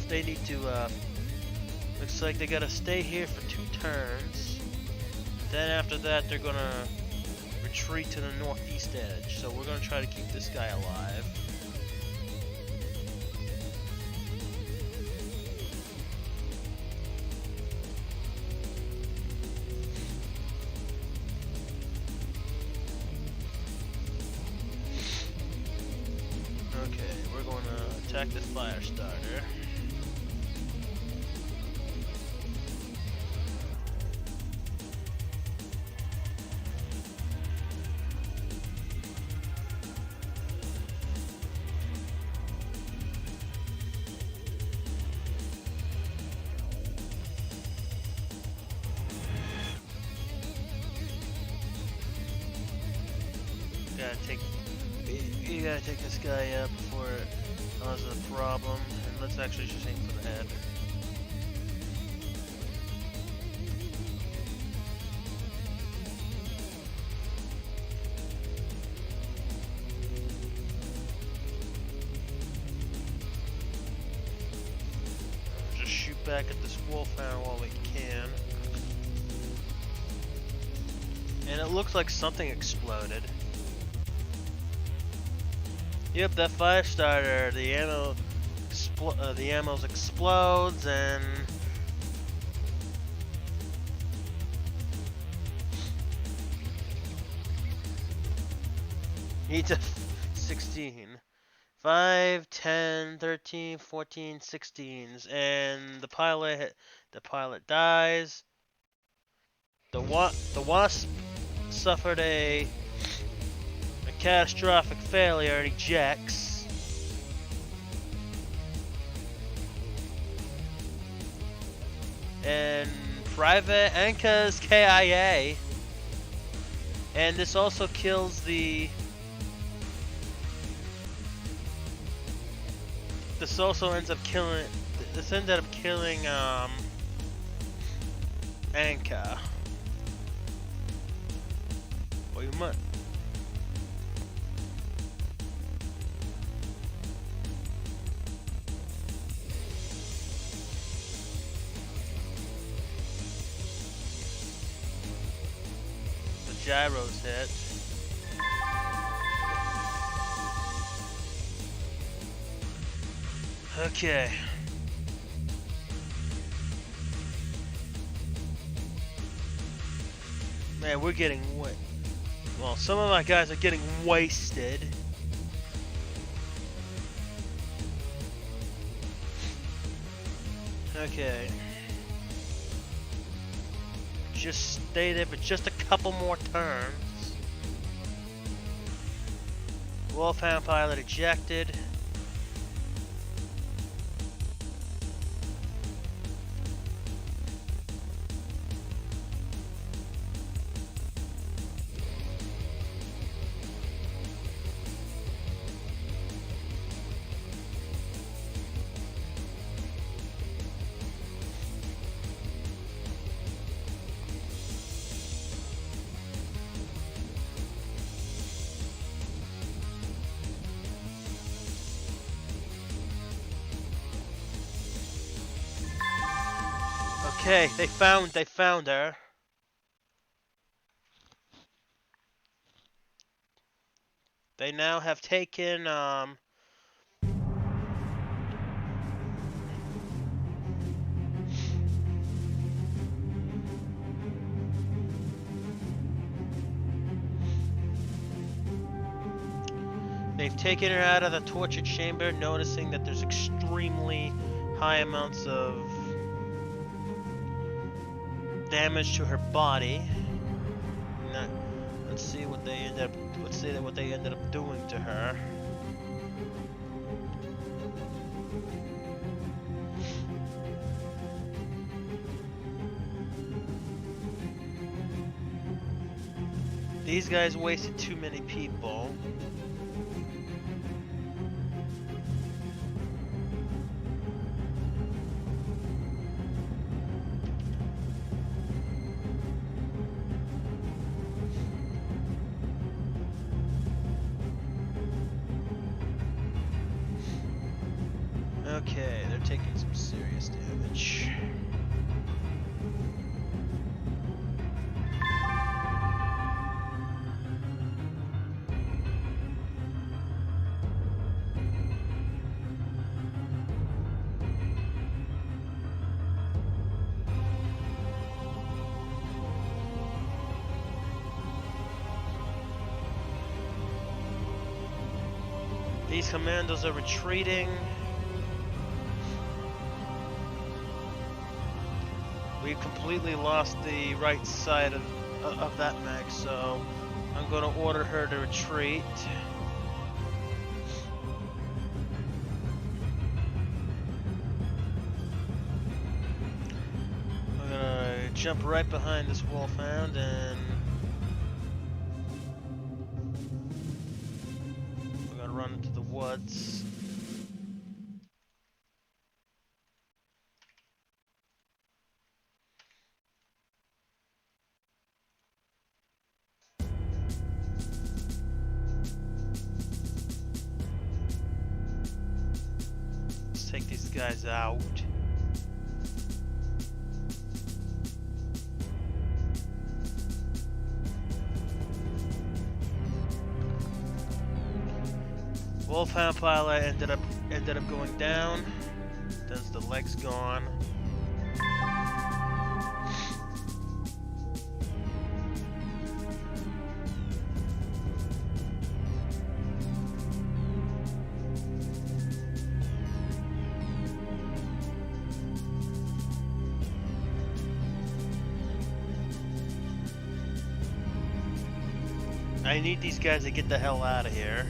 Speaker 1: They need to, looks like they gotta stay here for 2 turns. Then after that, they're gonna retreat to the northeast edge. So we're gonna try to keep this guy alive. Okay, we're gonna attack the fire starter. You gotta take this guy out before it causes a problem. And let's actually just aim for the head. Just shoot back at this wolfhound while we can. And it looks like something exploded. Yep, that 5-starter, the ammo explodes and needs a 16. 5, 10, 13, 14, 16s, and the pilot dies. The Wasp suffered a catastrophic failure and ejects. And Private Anka's KIA. And this also kills the... This also ends up killing... This ended up killing, Anka. Well, you might... Gyros hit. Okay. Man, we're getting well, some of my guys are getting wasted. Okay. Just stay there for just a couple more turns. Wolfhound pilot ejected. Okay, they found her. They now have taken they've taken her out of the torture chamber, noticing that there's extremely high amounts of damage to her body. Now, let's see what they ended up doing to her. These guys wasted too many people. Okay, they're taking some serious damage. These commandos are retreating. We completely lost the right side of that mech, so I'm going to order her to retreat. I'm going to jump right behind this wolfhound and we're going to run into the woods. Take these guys out. Wolfhound pilot ended up going down. There's the legs gone. I need these guys to get the hell out of here.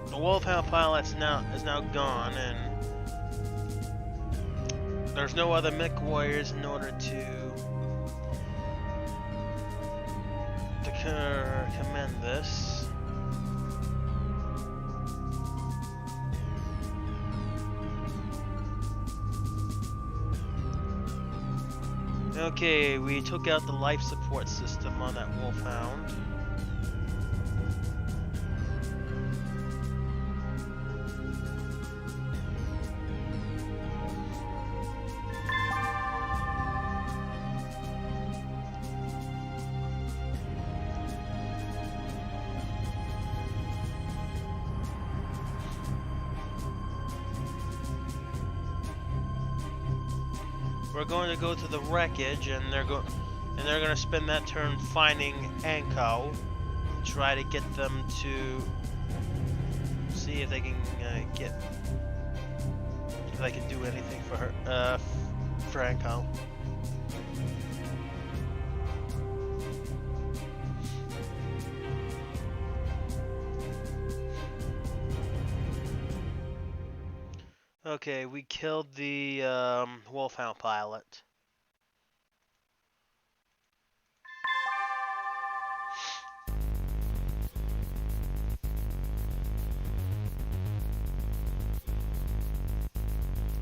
Speaker 1: The Wolfhound pilot is now gone, and there's no other mech warriors in order to command this. Okay, we took out the life support system on that Wolfhound. We're going to go to the wreckage, and they're going to spend that turn finding Anko, try to get them to see if they can do anything for her, for Anko. Okay, we killed the Wolfhound pilot.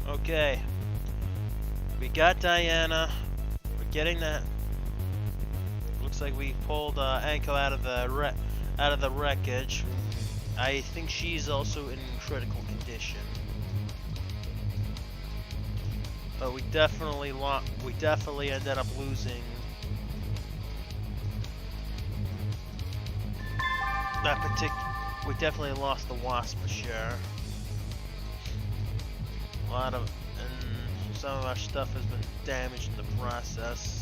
Speaker 1: Okay, we got Diana. We're getting that. Looks like we pulled Anko out of the wreckage. I think she's also in critical condition. But we definitely ended up losing that particular. We definitely lost the wasp for sure. A lot of, and some of our stuff has been damaged in the process.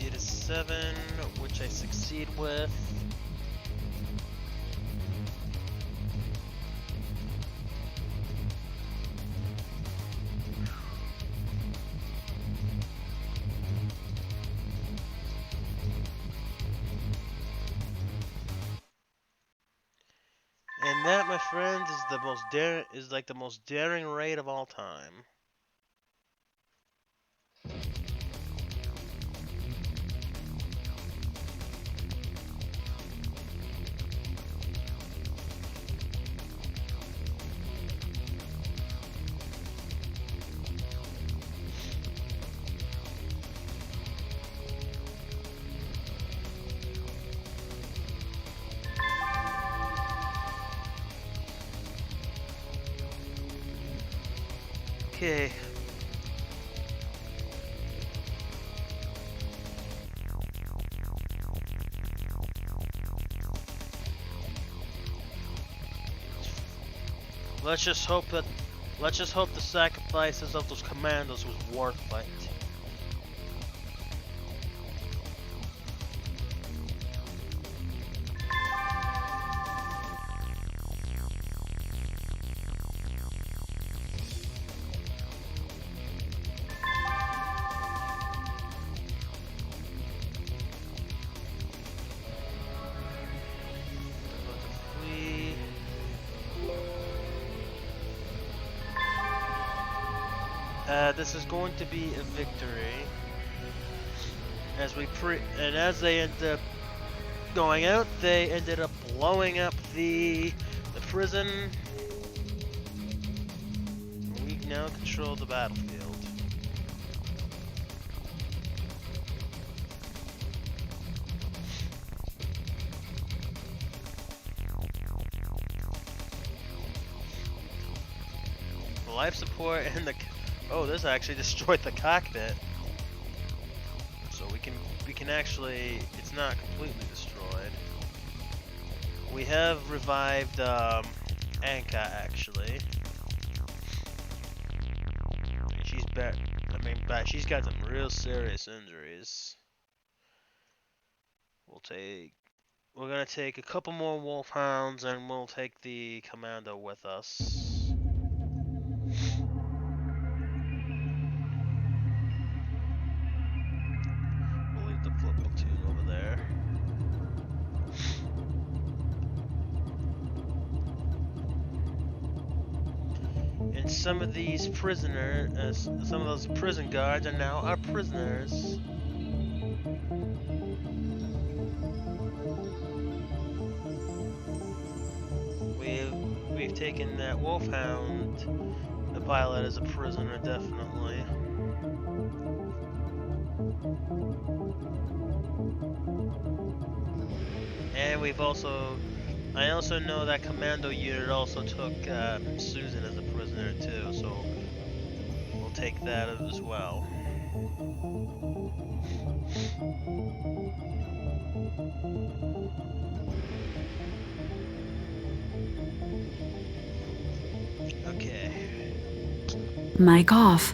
Speaker 1: It is 7, which I succeed with. And that, my friends, is like the most daring raid of all time. Okay. Let's just hope the sacrifices of those commandos was worth it. This is going to be a victory. As they end up going out, they ended up blowing up the prison. We now control the battlefield. The life support and the oh, this actually destroyed the cockpit. So we can actually, it's not completely destroyed. We have revived Anka actually. She's back. She's got some real serious injuries. We're gonna take a couple more wolfhounds and we'll take the commando with us. The flip platoon over there. And some of these some of those prison guards are now our prisoners. We've taken that wolfhound, the pilot, as a prisoner, definitely. And I also know that commando unit also took Susan as a prisoner too, so we'll take that as well. Okay.
Speaker 3: Mic off.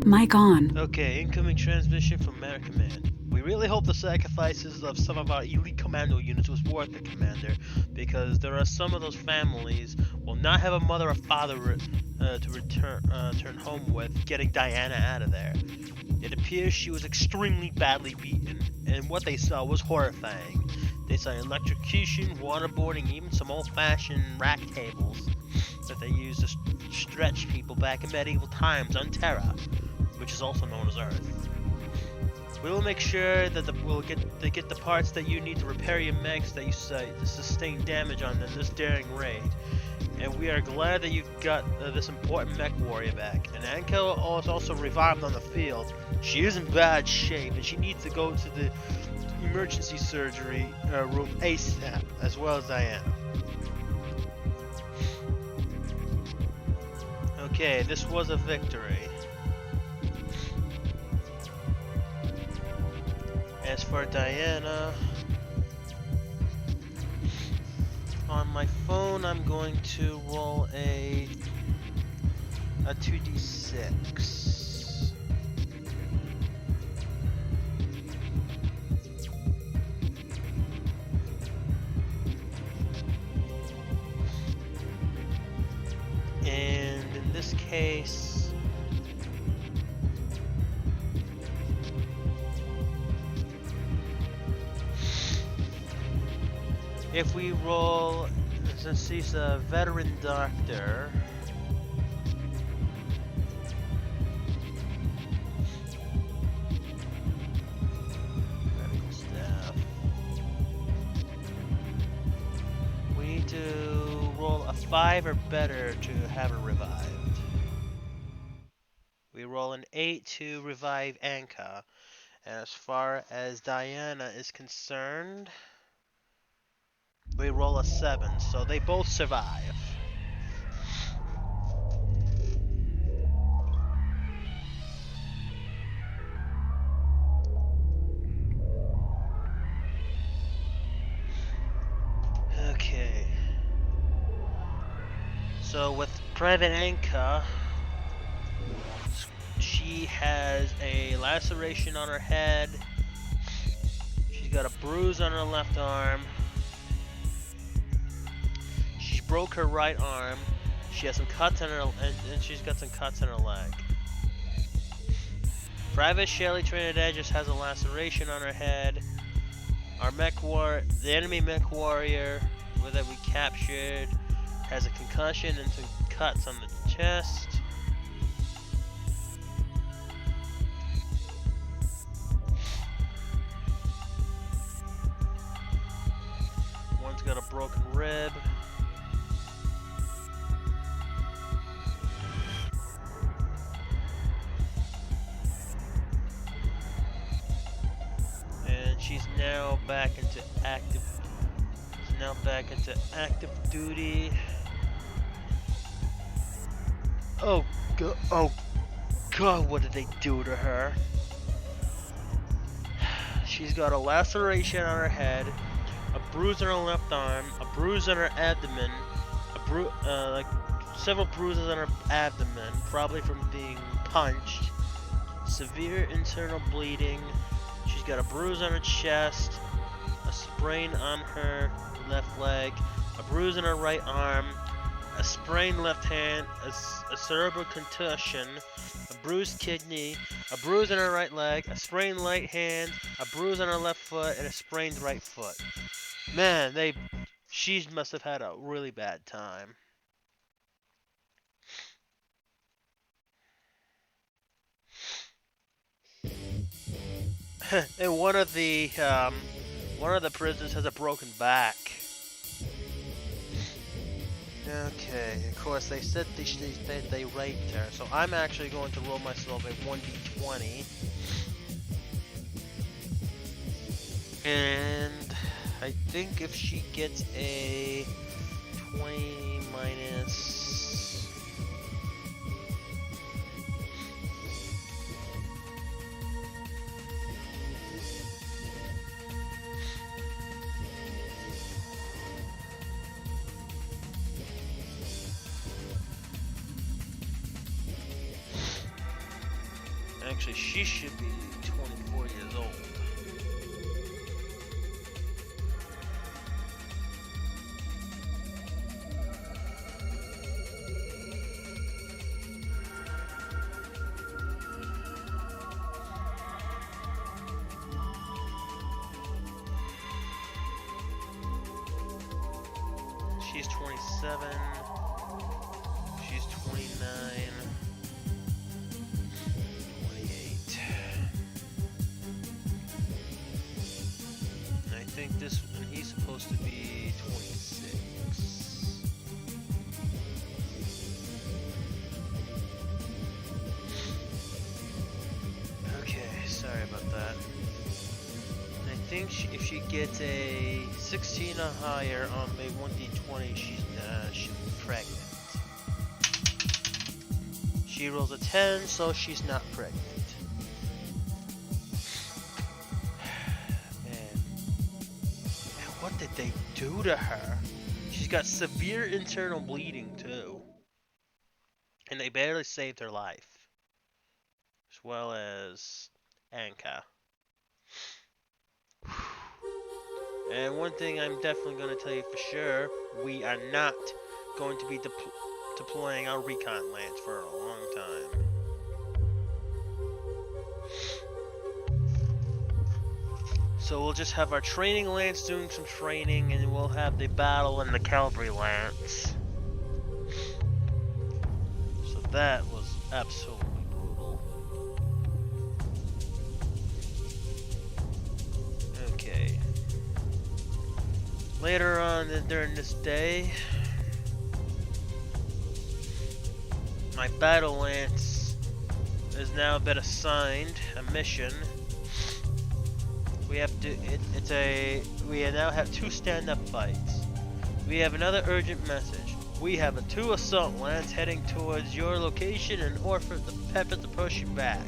Speaker 3: Mic on.
Speaker 1: Okay, incoming transmission from Megamek. We really hope the sacrifices of some of our elite commando units was worth it, Commander, because there are some of those families will not have a mother or father to return home with, getting Diana out of there. It appears she was extremely badly beaten, and what they saw was horrifying. They saw electrocution, waterboarding, even some old-fashioned rack tables that they used to stretch people back in medieval times on Terra, which is also known as Earth. We will make sure that they get the parts that you need to repair your mechs that you sustain damage on in this daring raid. And we are glad that you got this important mech warrior back. And Anko is also revived on the field. She is in bad shape, and she needs to go to the emergency surgery room ASAP, as well as Diana. Okay, this was a victory. As for Diana, on my phone I'm going to roll a 2d6. And in this case, if we roll, since he's a veteran doctor, medical staff, we need to roll a 5 or better to have her revived. We roll an 8 to revive Anka, and as far as Diana is concerned, we roll a 7, so they both survive. Okay. So with Private Anka, she has a laceration on her head. She's got a bruise on her left arm. She broke her right arm. She has some cuts on her, and she's got some cuts on her leg. Private Shelly Trinidad just has a laceration on her head. Our the enemy mech warrior that we captured has a concussion and some cuts on the chest. One's got a broken rib. And she's now back into active. She's now back into active duty. Oh god, what did they do to her? She's got a laceration on her head, a bruise on her left arm, a bruise on her abdomen, like several bruises on her abdomen, probably from being punched, severe internal bleeding. She's got a bruise on her chest, a sprain on her left leg, a bruise on her right arm, a sprained left hand, a cerebral contusion, a bruised kidney, a bruise on her right leg, a sprained right hand, a bruise on her left foot, and a sprained right foot. Man, she must have had a really bad time. And one of the prisoners has a broken back. Okay, of course they said they raped her, so I'm actually going to roll myself a 1d20. And I think if she gets a 20 minus... Actually, she should be 24 years old. She's 27. She's 29. 28. And I think this, and he's supposed to be 26. Okay, sorry about that. I think if she gets a 16 or higher on a 1d20, she's pregnant. She rolls a 10, so she's not pregnant. Man, what did they do to her? She's got severe internal bleeding too, and they barely saved her life, as well as Anka. And one thing I'm definitely going to tell you for sure, we are not going to be deploying our recon lance for a long time. So we'll just have our training lance doing some training, and we'll have the battle and the cavalry lance. So that was absolutely brutal. Okay. Later on during this day, my battle lance has now been assigned a mission. We have to. We now have 2 stand-up fights. We have another urgent message. We have a 2 assault lance heading towards your location in order to pepper to push you back.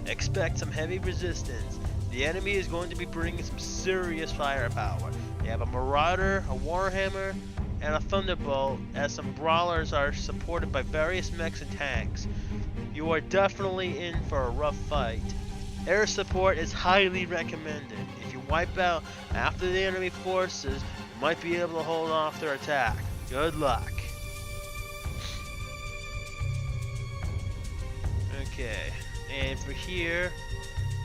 Speaker 1: Expect some heavy resistance. The enemy is going to be bringing some serious firepower. They have a Marauder, a Warhammer, and a Thunderbolt, as some brawlers are supported by various mechs and tanks. You are definitely in for a rough fight. Air support is highly recommended. If you wipe out after the enemy forces, you might be able to hold off their attack. Good luck. Okay, and for here,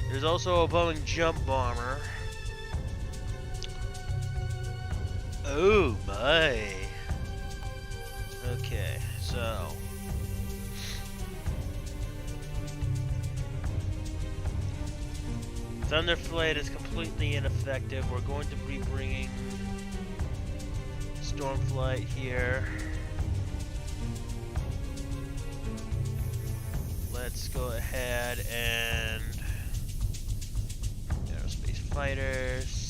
Speaker 1: there's also a Boeing jump bomber. Oh my. Okay, so Thunderflight is completely ineffective. We're going to be bringing Stormflight here. Let's go ahead and aerospace fighters.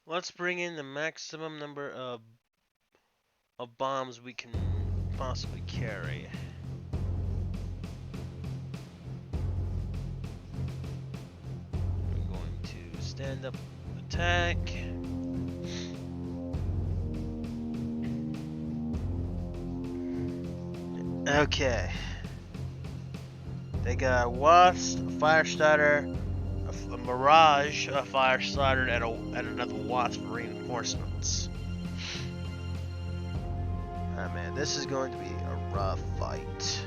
Speaker 1: Let's bring in the maximum number of bombs we can possibly carry. We're going to stand up attack. Okay. They got a Wasp, a Firestarter, a Mirage, a Firestarter, and another Wasp for reinforcements. Oh man, this is going to be a rough fight.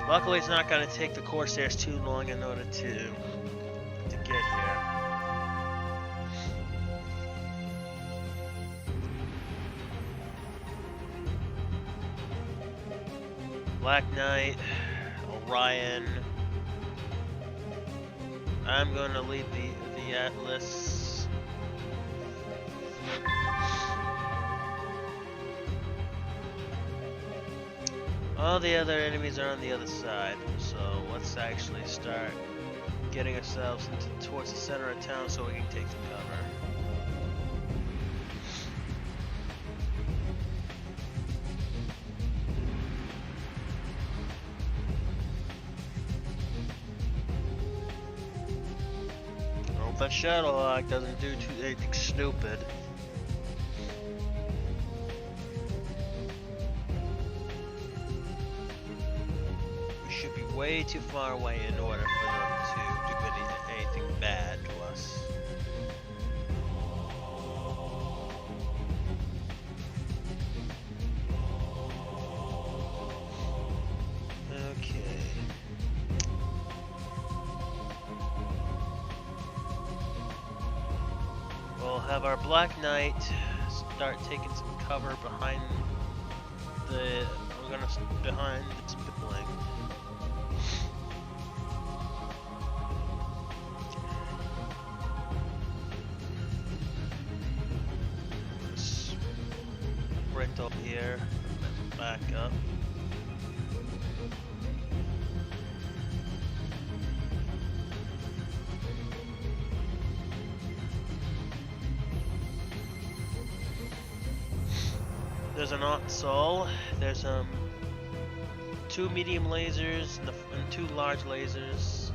Speaker 1: Luckily, it's not going to take the Corsairs too long in order to get here. Black Knight, Orion. I'm going to lead the Atlas. All the other enemies are on the other side, so let's actually start getting ourselves towards the center of town so we can take some cover. the shuttle lock doesn't do anything stupid. We should be way too far away in order for them to do anything bad to us. Okay. We'll have our Black Knight start taking some cover behind behind this building. Sprint up here, back up. There's an Soul. There's 2 medium lasers and 2 large lasers.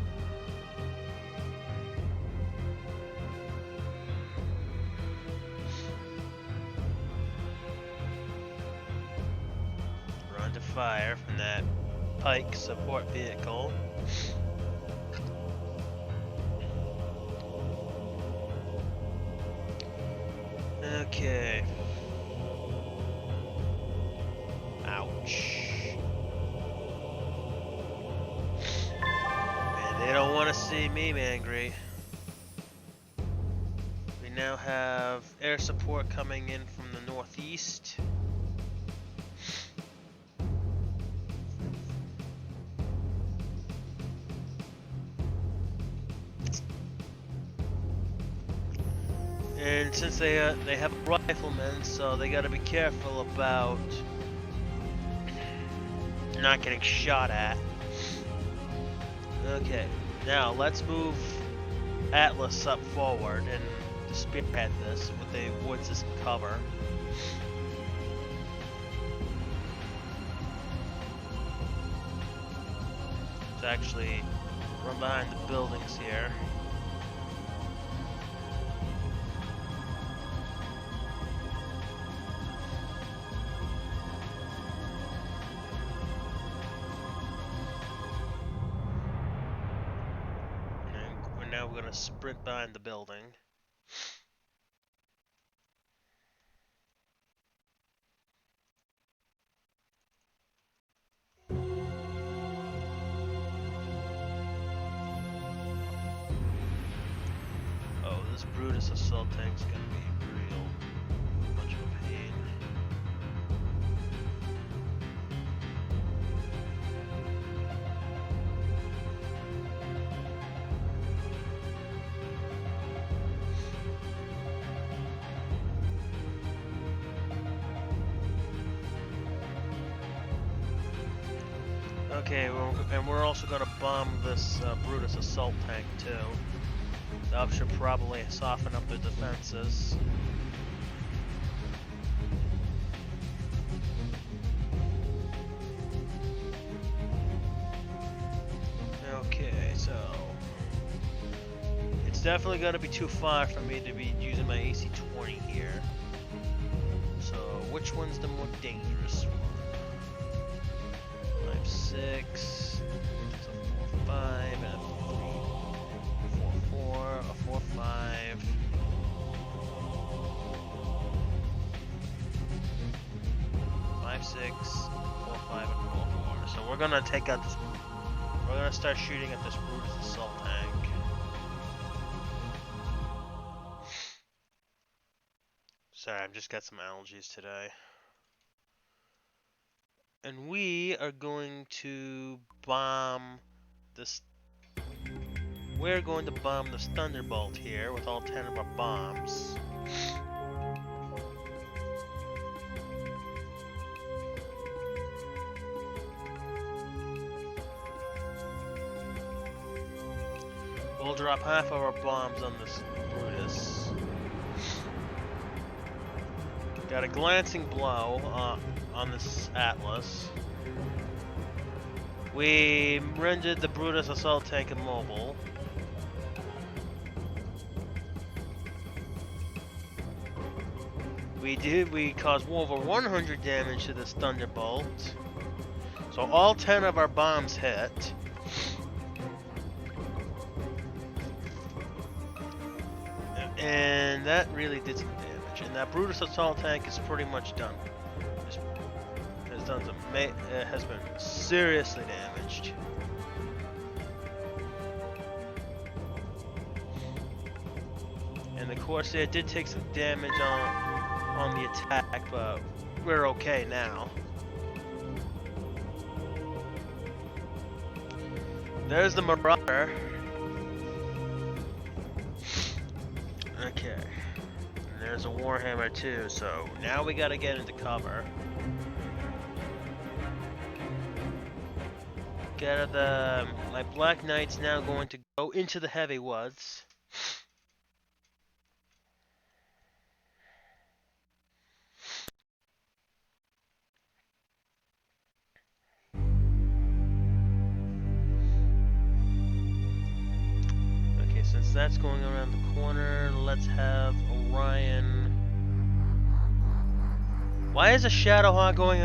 Speaker 1: We're under fire from that Pike support vehicle. Okay. Ouch. Man, they don't want to see me angry. We now have air support coming in from the northeast. And since they have riflemen, so they got to be careful about not getting shot at. Okay, now let's move Atlas up forward and spearhead this with the woods as cover. To actually run behind the buildings here. Now we're gonna sprint behind the building. Oh, this Brutus assault tank's gonna be real much of a pain. Okay, and we're also going to bomb this Brutus assault tank too. That should probably soften up the defenses. Okay, so it's definitely going to be too far for me to be using my AC-20 here. So which one's the more dangerous one? 6, it's a 4-5, and a 3-4-4, a 4-5. Five, 6, 4-5, and 4-4. So we're gonna take out this. We're gonna start shooting at this Brutus assault tank. Sorry, I've just got some allergies today. And we are going to bomb this. We're going to bomb this Thunderbolt here with all 10 of our bombs. We'll drop half of our bombs on this Brutus. Got a glancing blow on this Atlas. We rendered the Brutus assault tank immobile. We caused over 100 damage to this thunderbolt. So all 10 of our bombs hit. And that really did some damage. And that Brutus Assault Tank is pretty much done. Has been seriously damaged. And the Corsair did take some damage on the attack, but we're okay now. There's the Marauder. Okay. And there's a Warhammer too, so now we gotta get into cover. My Black Knight's now going to go into the heavy woods. Okay, since that's going around the corner, let's have Orion. Why is a Shadowhawk going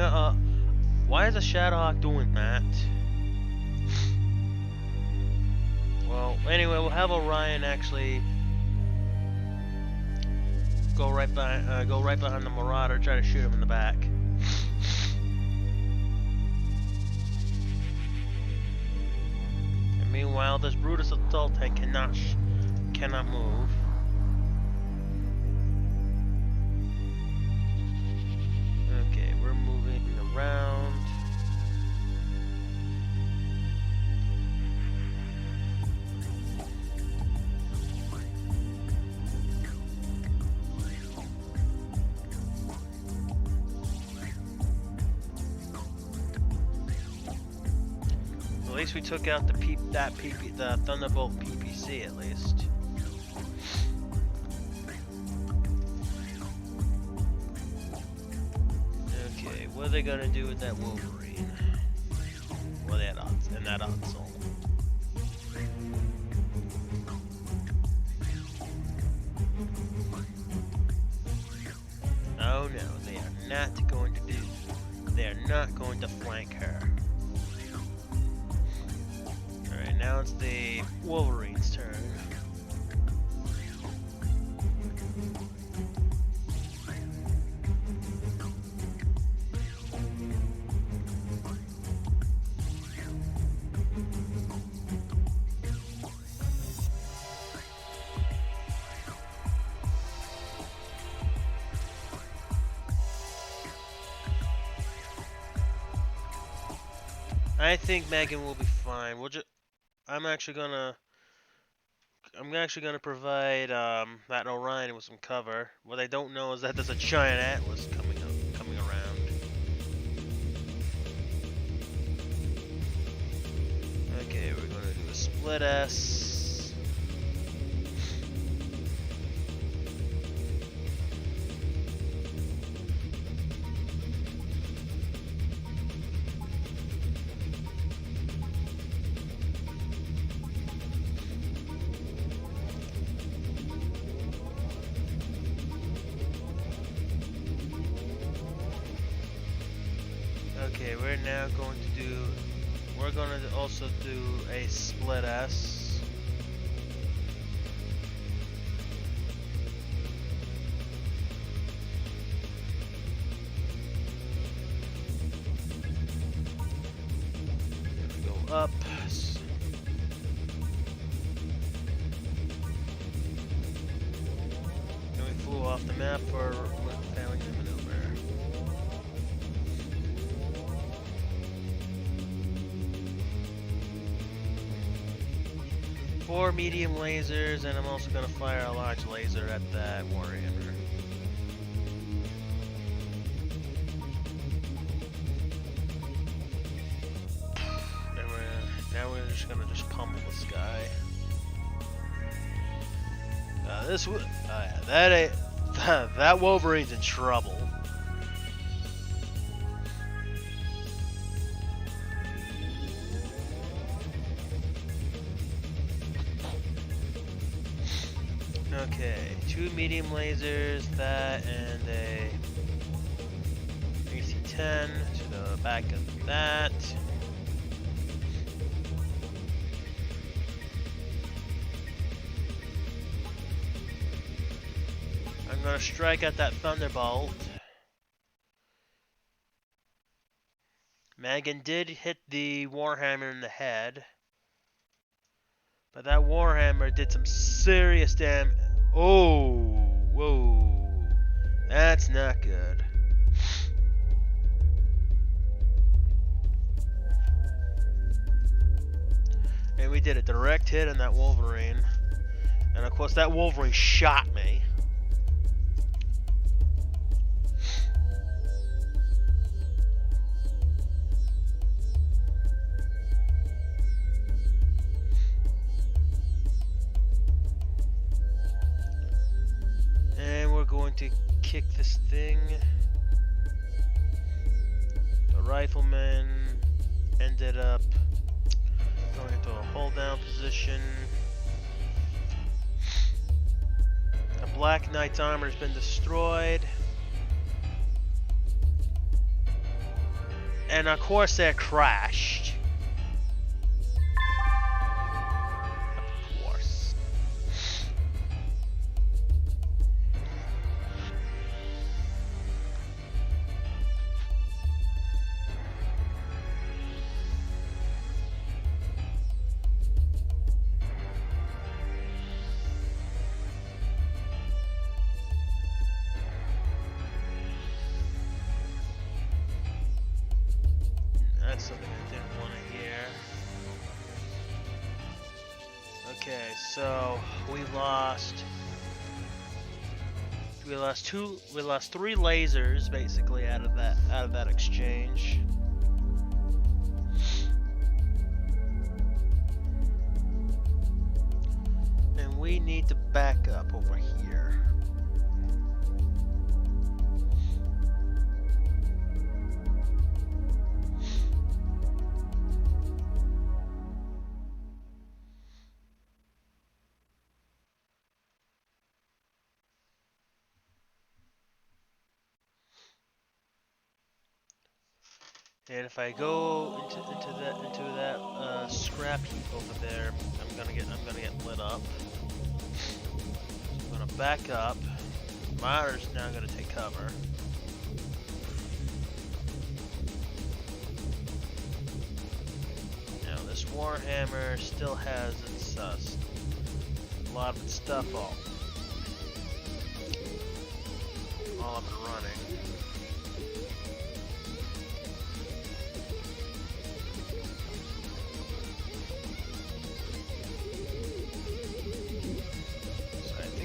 Speaker 1: why is a Shadowhawk doing that? Well, anyway, we'll have Orion actually go right behind the Marauder, try to shoot him in the back. And meanwhile, this Brutus Assault Tank cannot move. Okay, we're moving around. At least we took out the Thunderbolt PPC at least. Okay, what are they gonna do with that Wolverine? Well, that Onslaught. Oh no, they are not going to do. They are not going to flank her. Alright, now it's the Wolverine's turn. I think Megan will be fine. I'm actually gonna provide that Orion with some cover. What I don't know is that there's a giant Atlas coming around. Okay, we're gonna do a split S. Okay, we're now going to do. We're going to also do a split S. Go up. And we flew off the map for failing the maneuver. 4 medium lasers, and I'm also going to fire a large laser at that Warhammer. And now we're just going to pummel this guy. That Wolverine's in trouble. Okay, 2 medium lasers, that and a AC-10 to the back of that. I'm gonna strike at that thunderbolt. Megan did hit the Warhammer in the head. But that Warhammer did some serious damage. Oh, whoa. That's not good. And we did a direct hit on that Wolverine. And of course that Wolverine shot me. And we're going to kick this thing. The rifleman ended up going into a hold down position. The Black Knight's armor has been destroyed. And of course they're crashed. Of course. That's something I didn't want to hear. Okay, so we lost 3 lasers basically out of that exchange. And we need to back up over here. And if I go into that scrap heap over there, I'm gonna get lit up. So I'm gonna back up. Myra's now gonna take cover. Now this Warhammer still has its a lot of its stuff all up and running.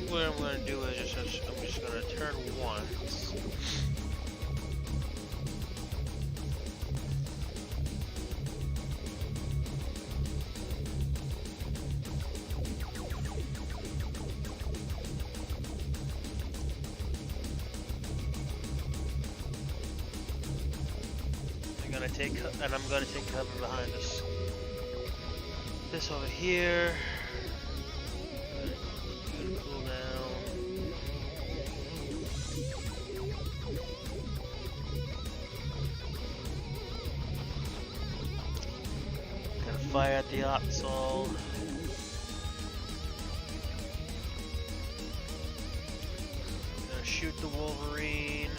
Speaker 1: What I'm going to do is I'm just going to turn once. I'm going to take cover behind us. This over here. Fire at the Opsol. Gonna shoot the Wolverine.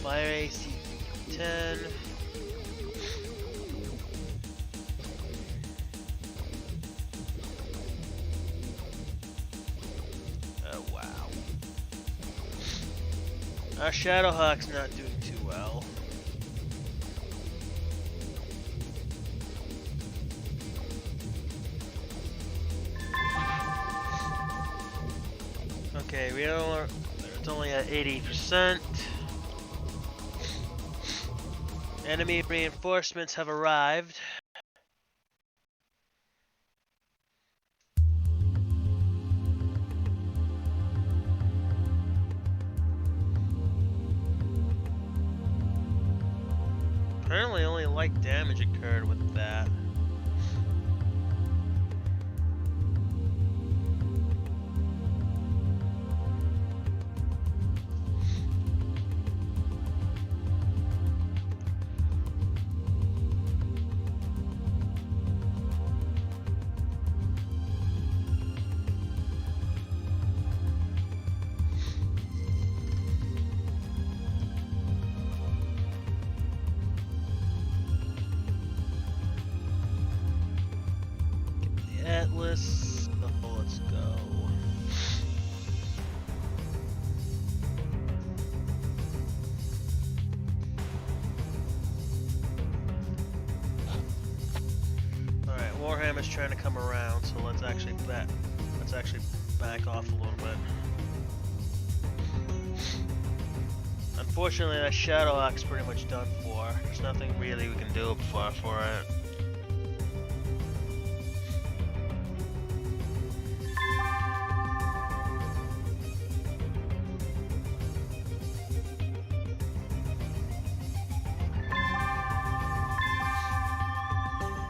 Speaker 1: Fire AC-10. Our Shadowhawk's not doing too well. Okay, it's only at 80%. Enemy reinforcements have arrived. Apparently only light damage occurred with that. Atlas. Oh, let's go. Alright, Warhammer's trying to come around, so let's actually back off a little bit. Unfortunately, that Shadow Arc's pretty much done for. There's nothing really we can do for it.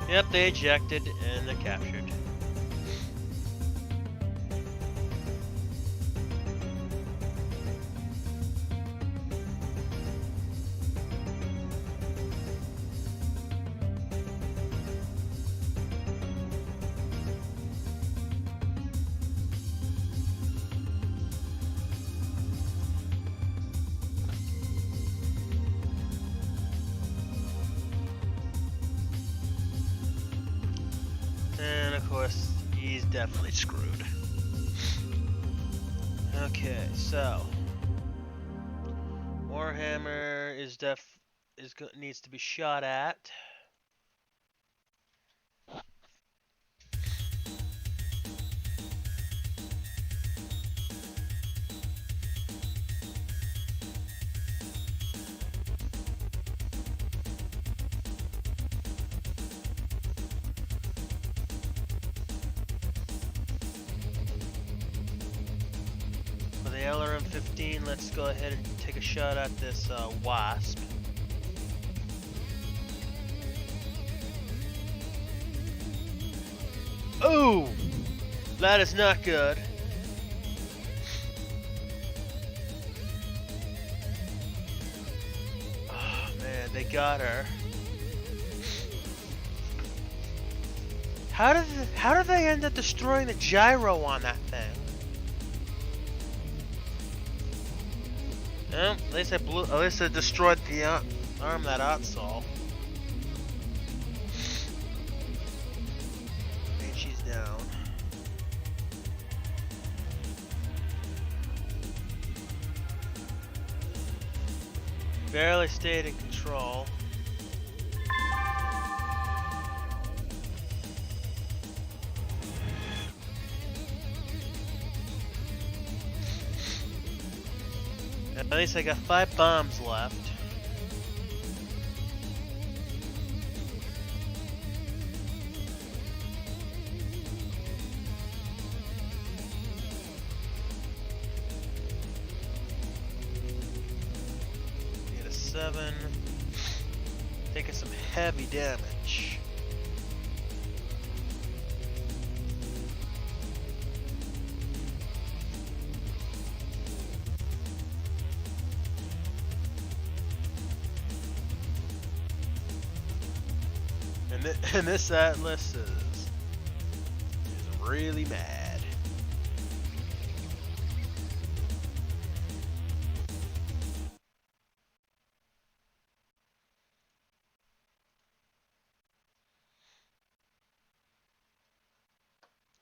Speaker 1: Yep, they ejected and they're captured. And of course, he's definitely screwed. Okay, so Warhammer needs to be shot at. For the LRM-15, let's go ahead and take a shot at this Wasp. Oh! That is not good. Oh man, they got her. How did they end up destroying the gyro on that thing? Well, at least I destroyed the arm that outsole. And she's down. Barely stayed in control. At least I got 5 bombs left. Need a 7. Taking some heavy damage. And this Atlas is really mad.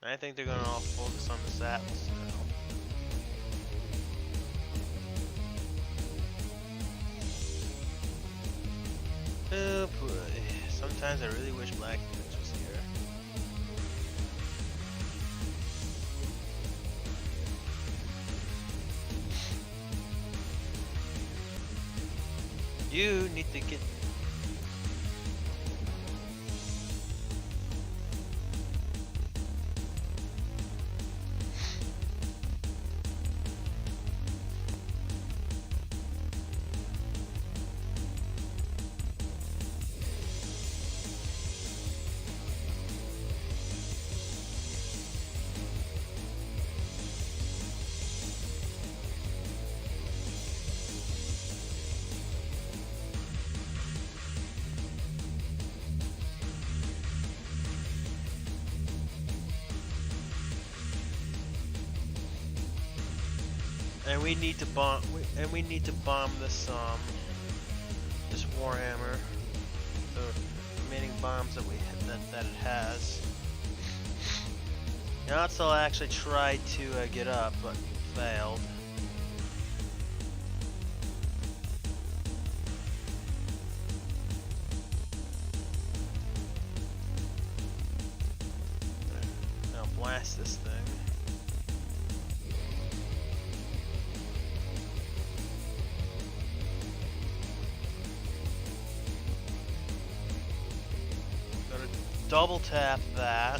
Speaker 1: I think they're gonna all focus on this Atlas now. Oh boy. Sometimes I really wish Black Phoenix was here. You need to get... And we need to bomb. We need to bomb this this Warhammer. The remaining bombs that that it has. Yatzel actually tried to get up, but failed. Now blast this thing. Gonna double tap that.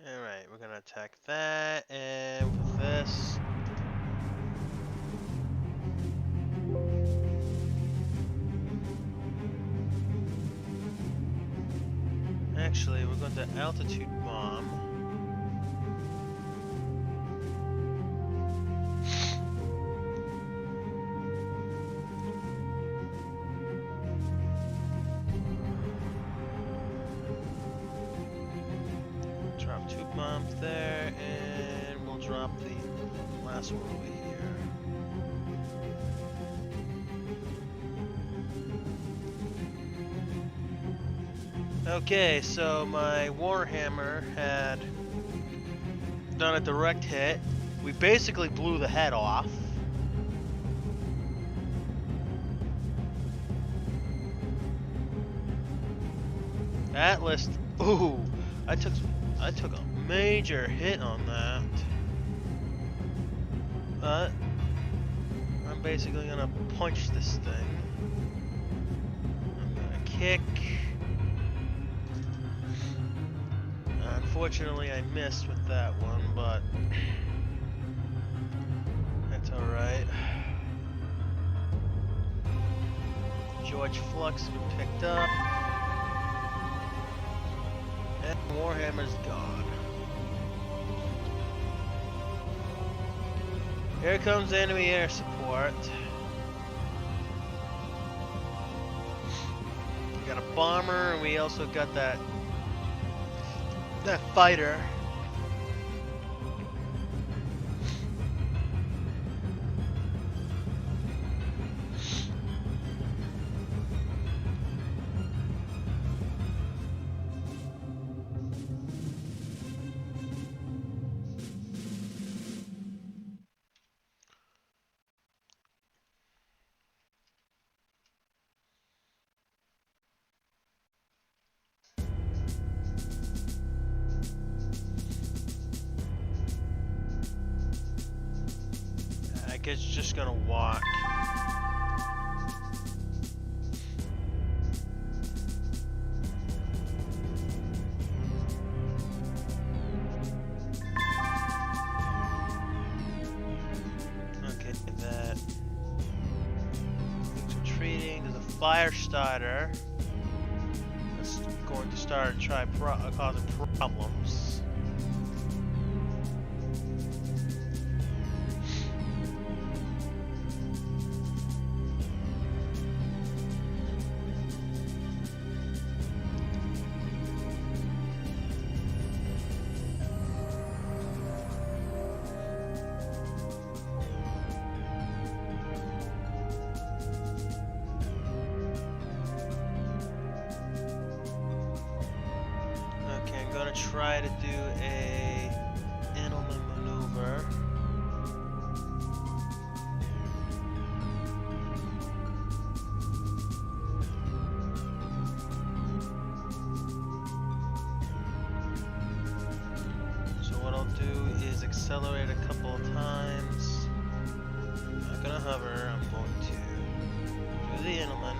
Speaker 1: Alright, we're gonna attack that, and with this. Actually, we're going to altitude bomb. Drop 2 bombs there, and we'll drop the last one over here. Okay, so my Warhammer had done a direct hit. We basically blew the head off. Atlas, ooh, I took a major hit on that. But I'm basically gonna punch this thing. I'm gonna kick. Unfortunately, I missed with that one, but that's alright. George Flux been picked up. And Warhammer's gone. Here comes enemy air support. We got a bomber, and we also got that fighter. I guess just gonna walk. Okay, that. Things retreating. There's a fire starter. That's going to start causing problems. Try to do a Edelman maneuver. So what I'll do is accelerate a couple of times. I'm not gonna hover, I'm going to do the Edelman.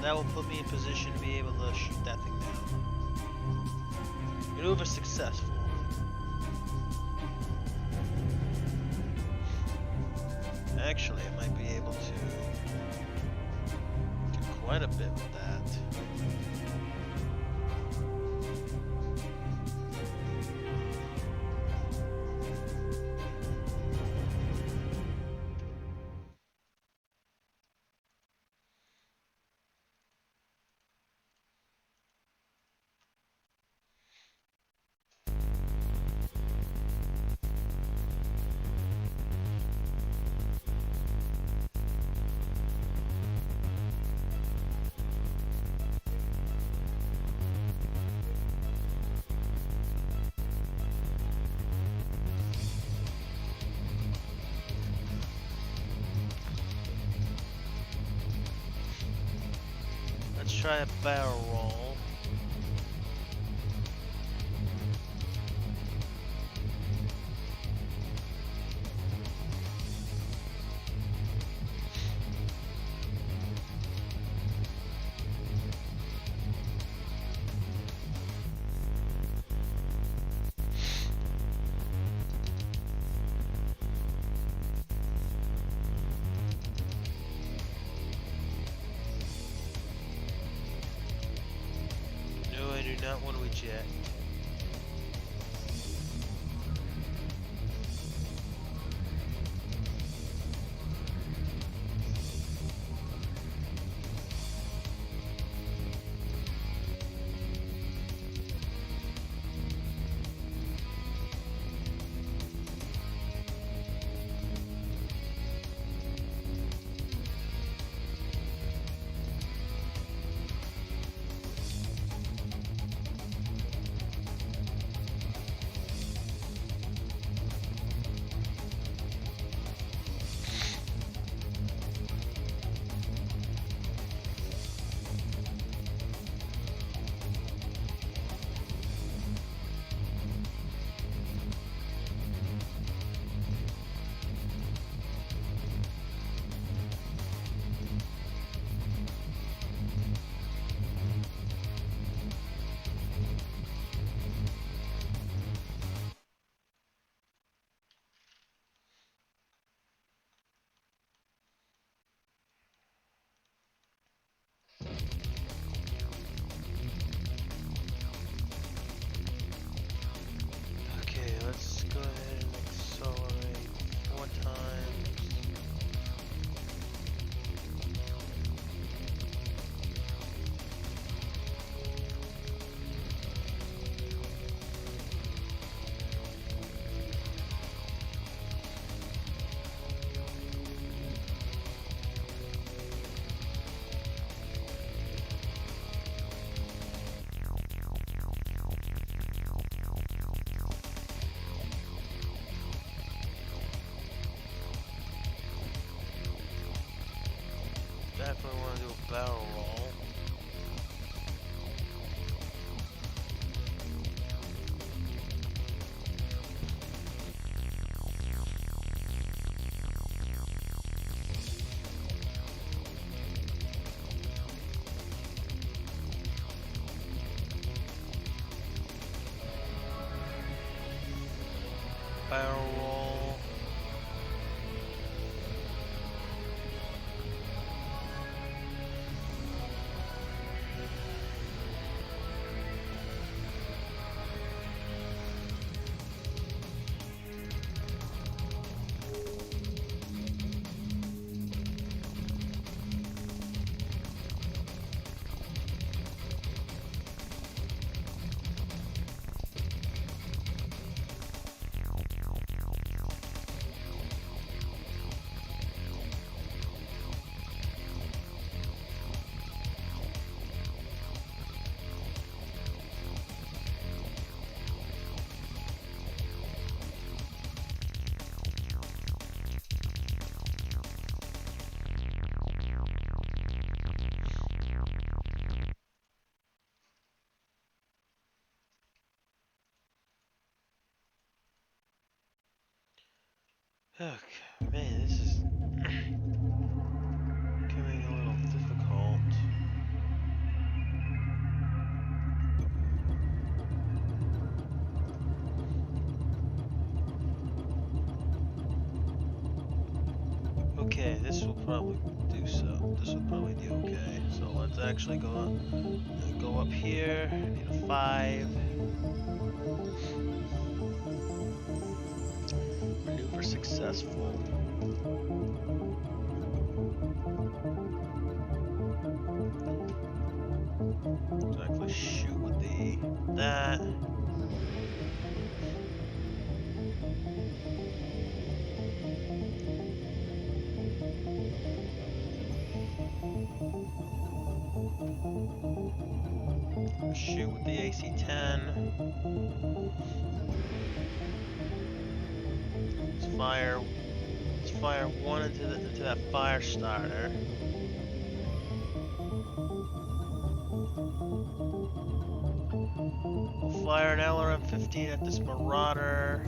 Speaker 1: That will put me in position to be able to shoot that thing down. Maneuver successful. Actually, I might be able to do quite a bit with that. Let's try a barrel roll. No, I do not want to eject. Okay, let's go ahead and accelerate 4 times. Definitely want to do a barrel roll. Barrel roll. Okay, man, this is becoming a little difficult. Okay, this will probably do so. This will probably do okay. So let's actually go up here. Need a 5. Maneuver successful. Let's actually shoot with that. Shoot with the AC-10. Let's fire one into that fire starter. We'll fire an LRM-15 at this Marauder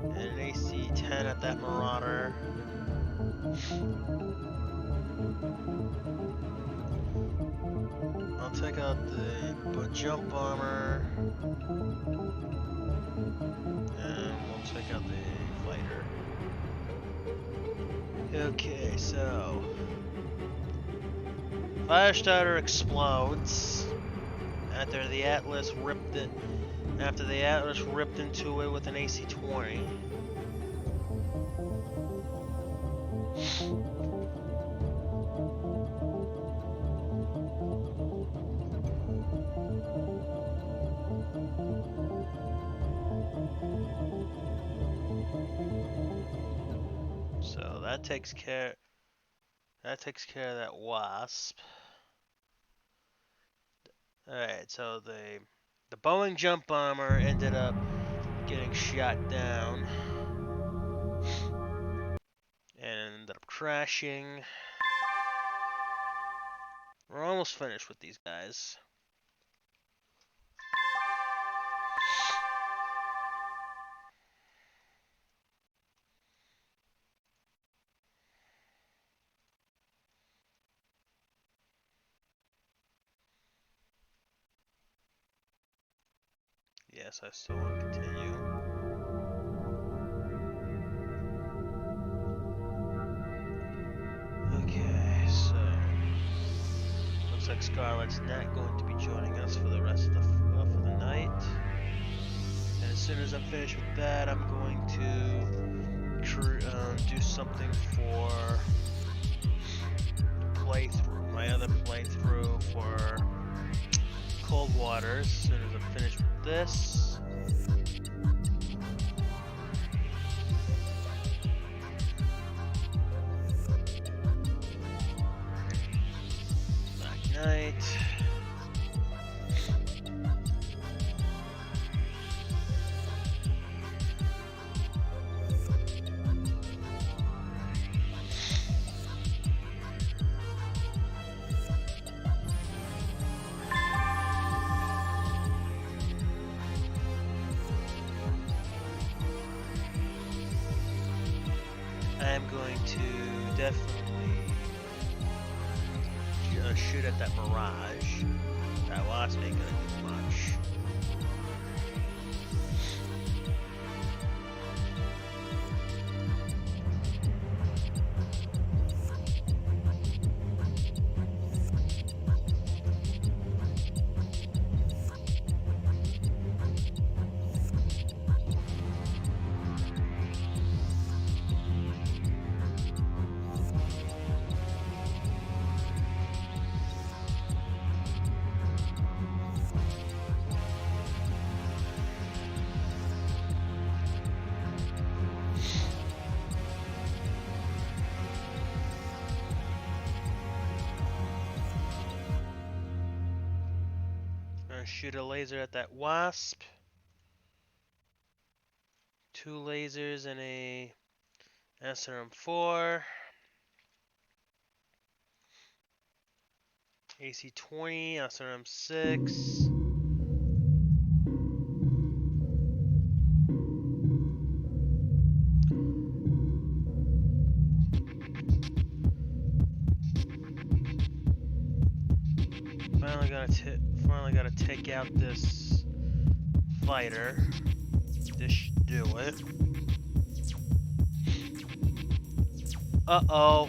Speaker 1: and an AC-10 at that Marauder. I'll take out the jump bomber, and we'll take out the fighter. Okay, so Firestarter explodes after the Atlas ripped into it with an AC-20. So that takes care of that wasp. Alright, so the Boeing jump bomber ended up getting shot down and ended up crashing. We're almost finished with these guys. Yes, I still want to continue. Okay, so looks like Scarlet's not going to be joining us for the rest of the night. And as soon as I'm finished with that, I'm going to do something for my other playthrough for Cold Waters. As soon as I'm finished with this. Black Knight. I'm going to definitely shoot at that Mirage. That wasp ain't gonna do much. Shoot a laser at that wasp. 2 lasers and a SRM-4. AC-20, SRM-6. Finally gotta take out this fighter. This should do it. Uh-oh.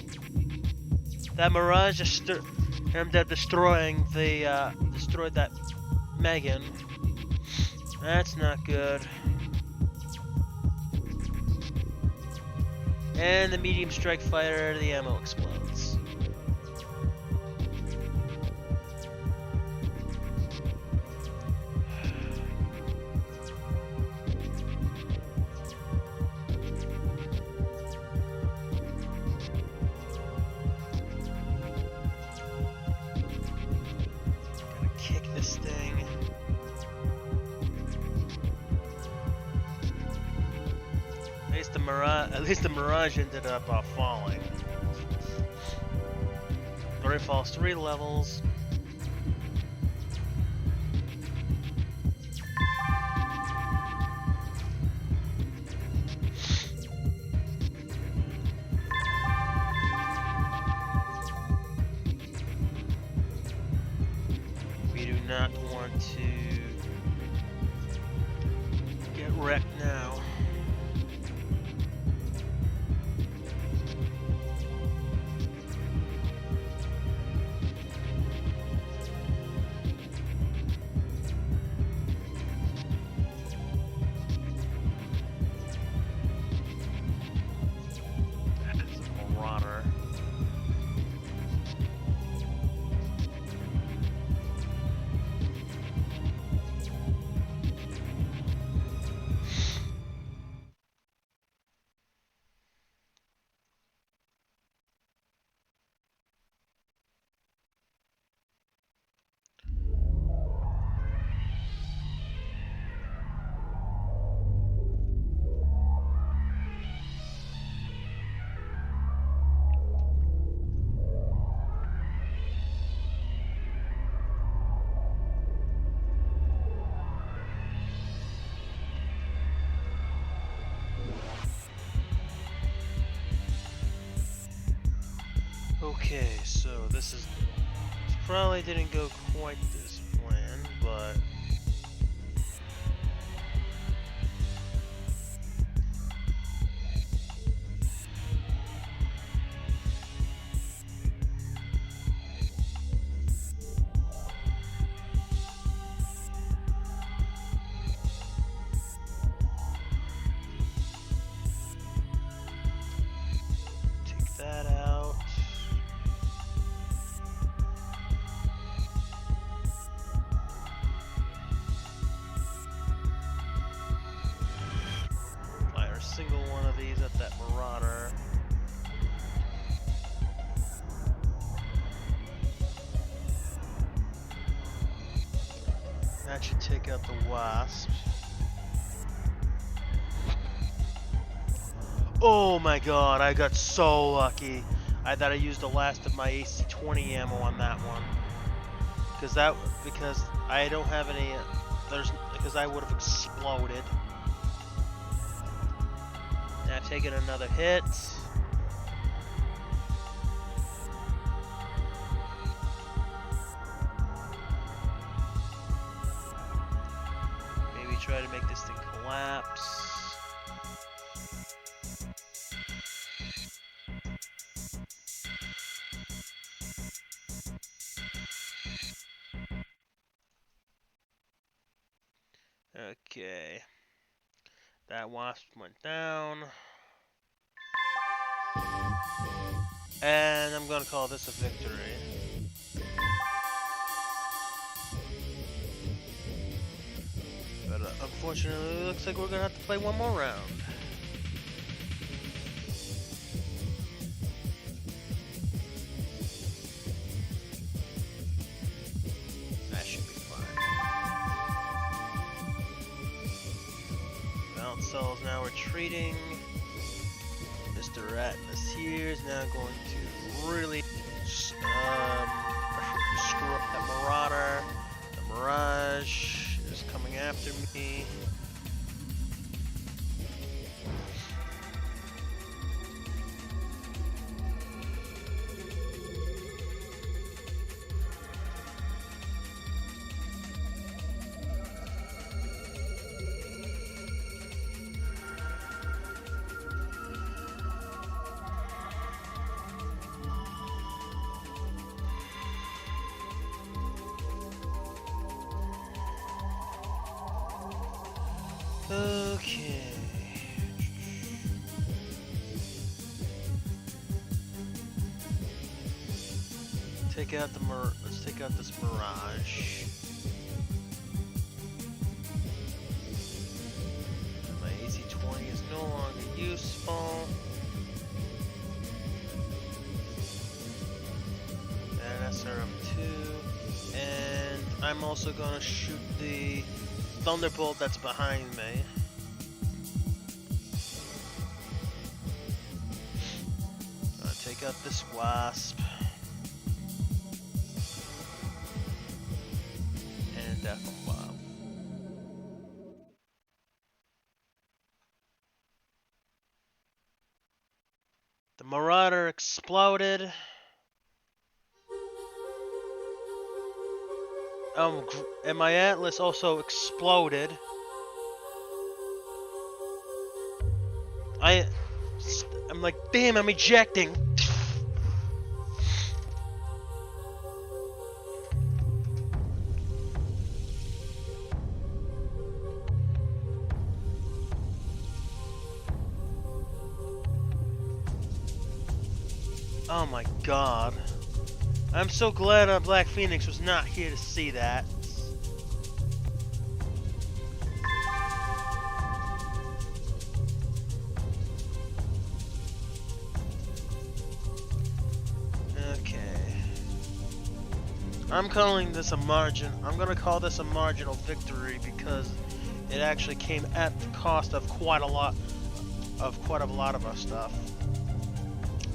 Speaker 1: That Mirage just ended up destroying the, destroyed that Megan. That's not good. And the medium strike fighter, the ammo explodes. Gotta kick this thing. At least the Mirage ended up falling. But it falls 3 levels. We do not want to get wrecked now. Okay, so this probably didn't go quite this plan, but take that out. Fire a single one of these at that Marauder. That should take out the Wasp. Oh my god, I got so lucky. I thought I used the last of my AC-20 ammo on that one. Because I don't have any, because I would have exploded. Now taking another hit. Maybe try to make this thing collapse. Okay. That Wasp went down. And I'm gonna call this a victory. But unfortunately, it looks like we're gonna have to play one more round. That should be fine. Mount Cell is now retreating. Mr. Atlas here is now going to really screw up that Marauder. The Mirage is coming after me. Okay. Let's take out this Mirage. My AC-20 is no longer useful. And SRM-2. And I'm also gonna shoot the Thunderbolt that's behind me. Take out this Wasp. And Death Bomb. The Marauder exploded. And my Atlas also exploded. I'm like, damn, I'm ejecting. Oh my god. I'm so glad Black Phoenix was not here to see that. Okay. I'm calling this a margin. I'm gonna call this a marginal victory because it actually came at the cost of quite a lot of our stuff.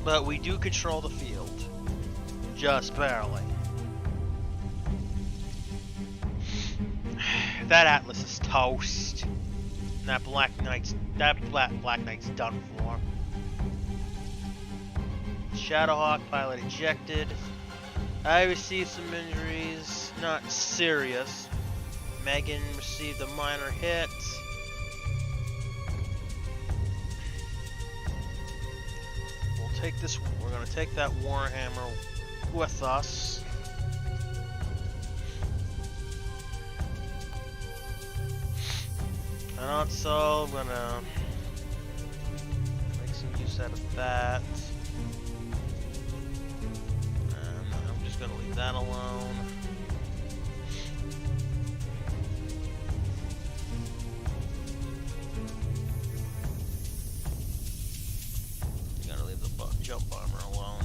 Speaker 1: But we do control the field. Just barely. That Atlas is toast. And that Black Knight's done for. Shadowhawk pilot ejected. I received some injuries, not serious. Megan received a minor hit. We're gonna take that Warhammer with us. And also, I'm gonna make some use out of that. And I'm just gonna leave that alone. Jump armor alone.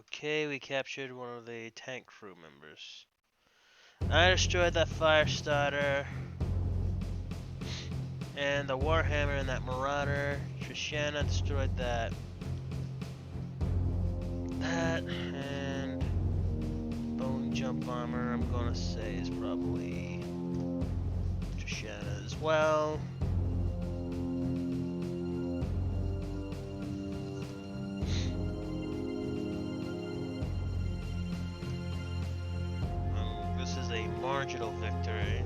Speaker 1: Okay, we captured one of the tank crew members. I destroyed that fire starter. And the Warhammer and that Marauder. Trishana destroyed that. And bone jump armor, I'm gonna say, is probably Trishana as well. This is a marginal victory.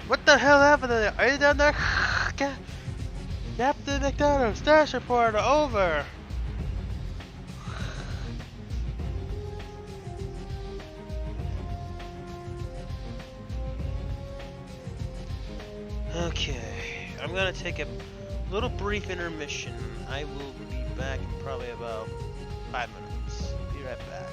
Speaker 1: What the hell happened there? Are you down there? Captain McDonald, stash report over. Okay, I'm gonna take a little brief intermission. I will be back in probably about 5 minutes. Be right back.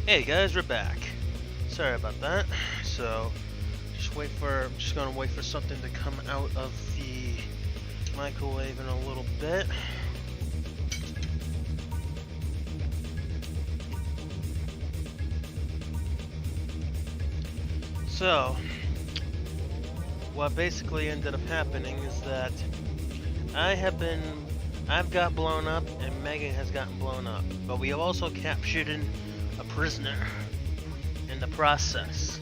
Speaker 1: Hey guys, we're back. Sorry about that. So, I'm just gonna wait for something to come out of the microwave in a little bit. So, what basically ended up happening is that I've got blown up and Megan has gotten blown up, but we have also captured a prisoner in the process.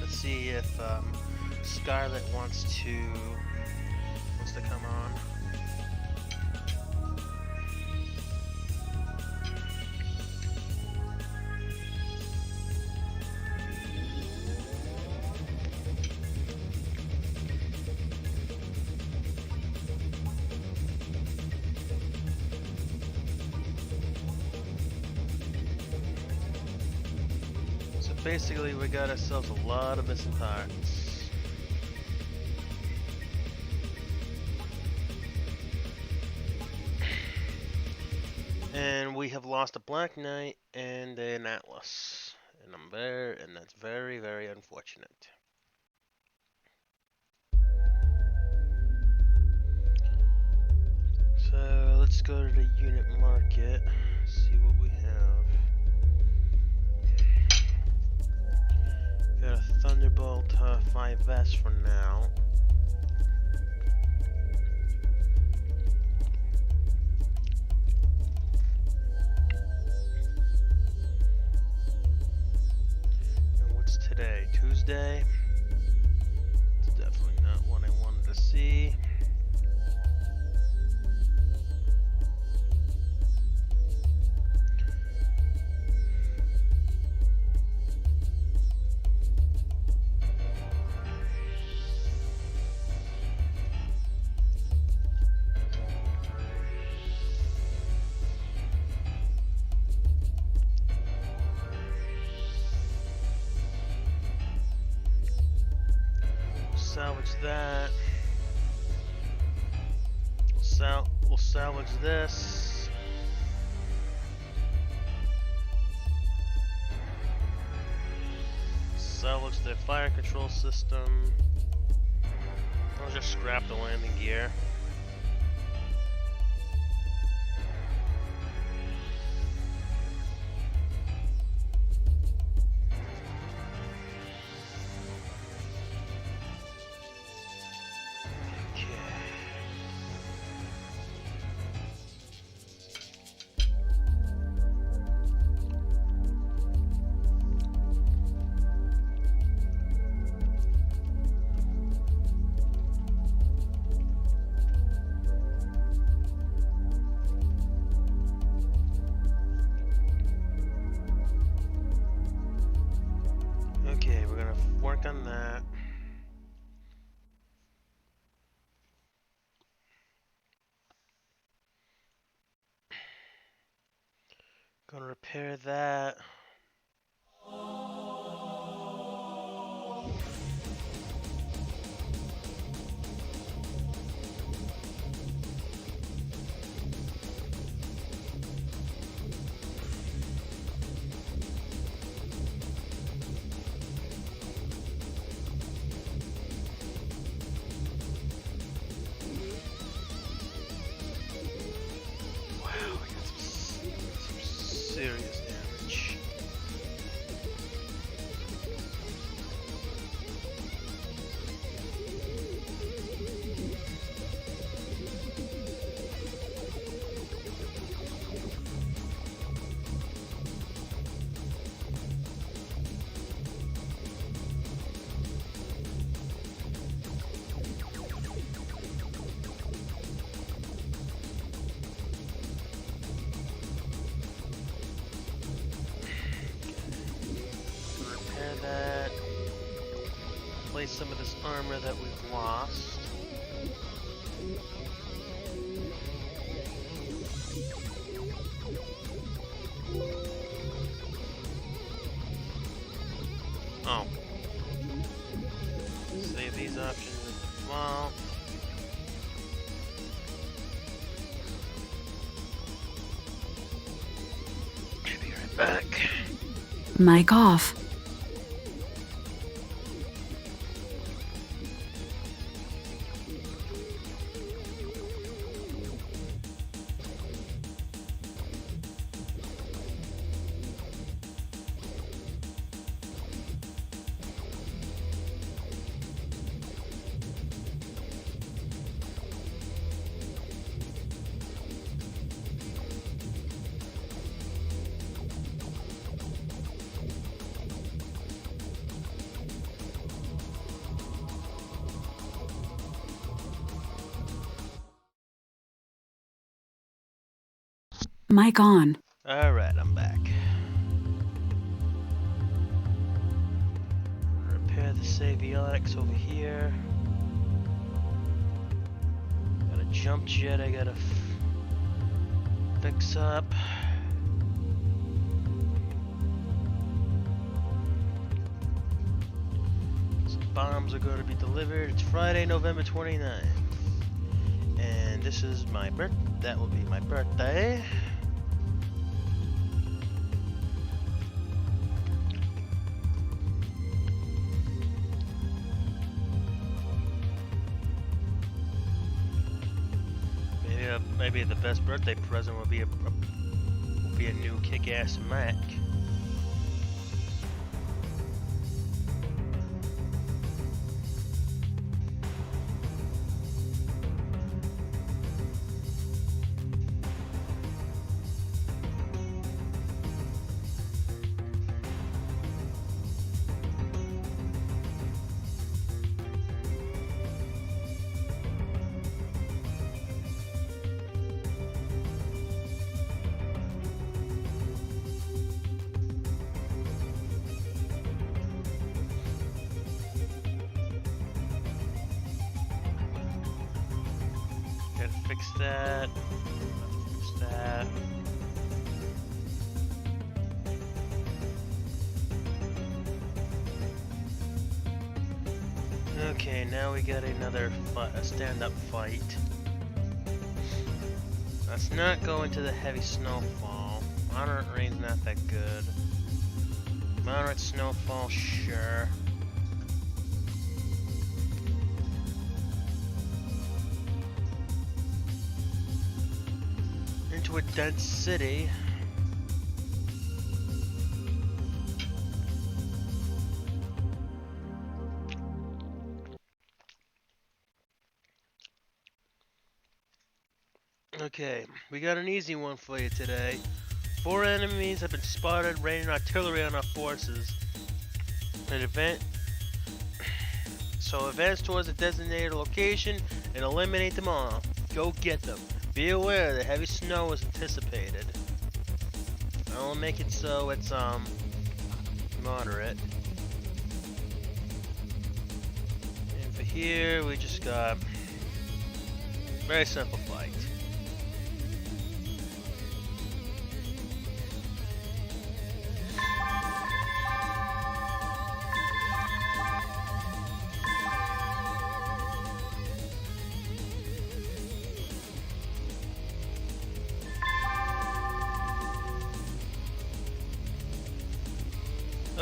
Speaker 1: Let's see if Scarlet wants to come on. So basically we got ourselves a lot of missing parts. And we have lost a Black Knight and an Atlas, and that's very, very unfortunate. So let's go to the unit market, see what we have. Got a Thunderbolt 5S for now. Today, Tuesday. It's definitely not what I wanted to see. Salvage that. We'll salvage this. Salvage the fire control system. I'll just scrap the landing gear. Okay, we're gonna work on that. Gonna repair that. Serious damage. That, replace some of this armor that we've lost. Oh. options as well. I'll be right back.
Speaker 3: Mic off. Mic on.
Speaker 1: Alright, I'm back. Repair the avionics over here. Got a jump jet I gotta fix up. Some bombs are going to be delivered. It's Friday, November 29th. And this is my that will be my birthday. Maybe the best birthday present will be a new kick-ass Mac. Fix that. Fix that. Okay, now we got another a stand-up fight. Let's not go into the heavy snowfall. Moderate rain's not that good. Moderate snowfall, sure. Into a dense city. Okay, we got an easy one for you today. 4 enemies have been spotted raining artillery on our forces. So advance towards a designated location and eliminate them all. Go get them. Be aware that heavy snow is anticipated. I will make it so it's moderate. And for here we just got very simple fight.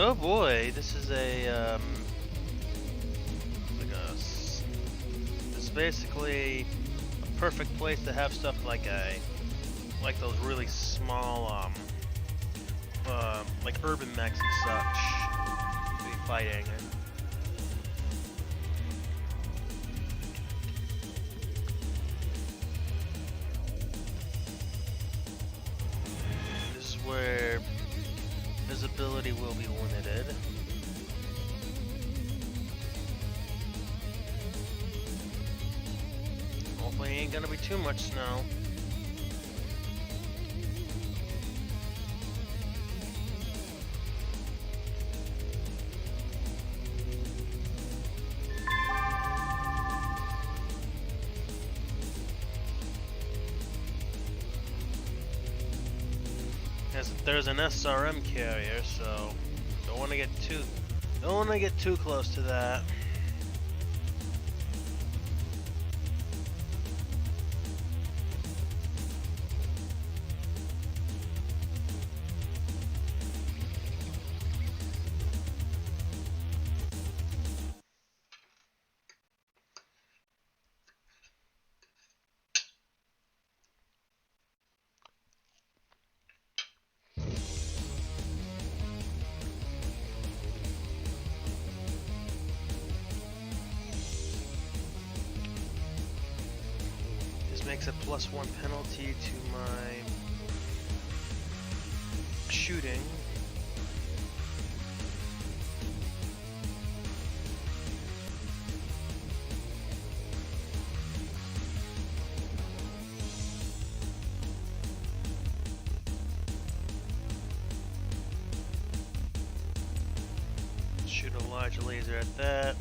Speaker 1: Oh boy, this is a this is basically a perfect place to have stuff like those really small like urban mechs and such to be fighting. This is where visibility will be limited. Hopefully ain't gonna be too much snow. There's an SRM carrier, so don't want to get too close to that. makes a +1 penalty to my shooting. Shoot a large laser at that.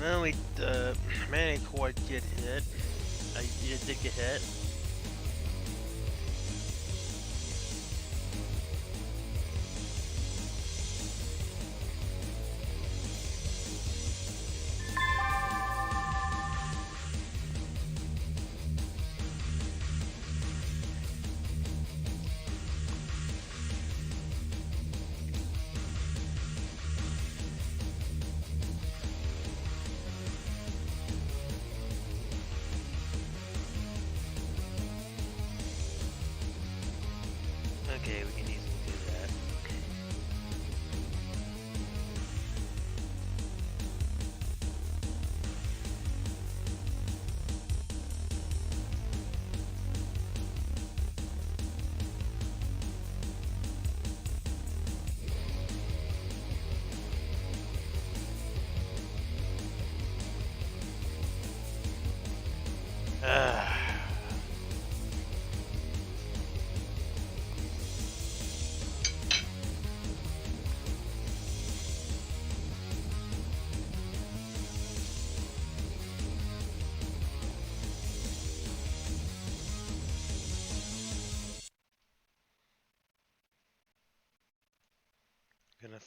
Speaker 1: Well, we Manny Quad did hit. You did get hit. Okay, we can easily do that. Ah. Gonna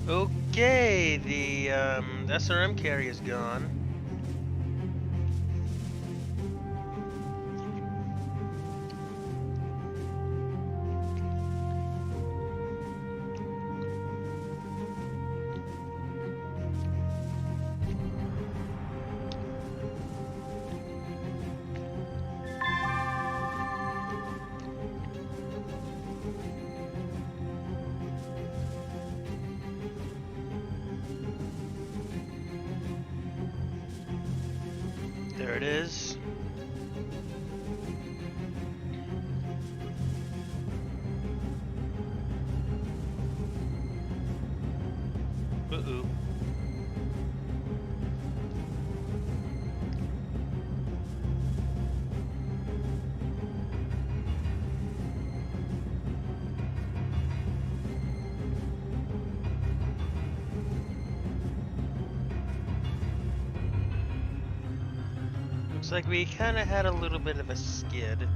Speaker 1: okay, the SRM carry is gone. There it is. Uh-oh. Looks like we kind of had a little bit of a skid.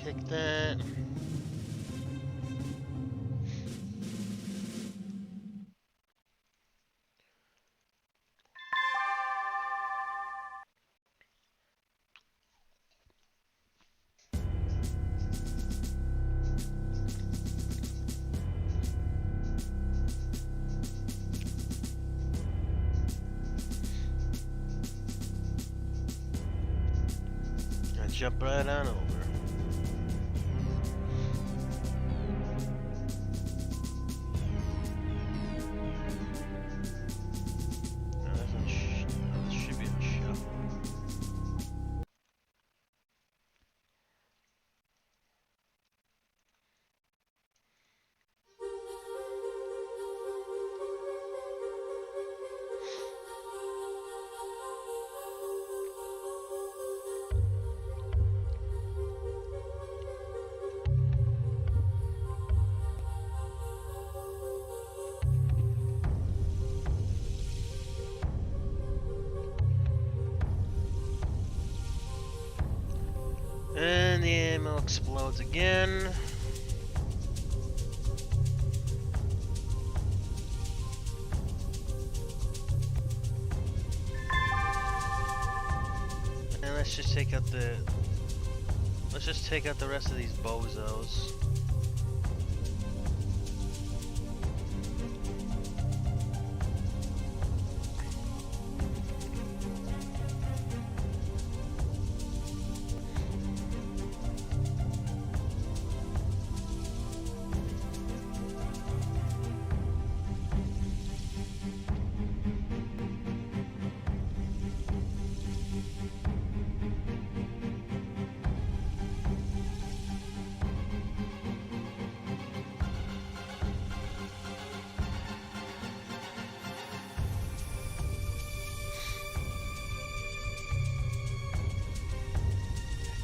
Speaker 1: Kick that. And jump right on over. Should be a shuffle. And the ammo explodes again. And let's just take out the rest of these bozos.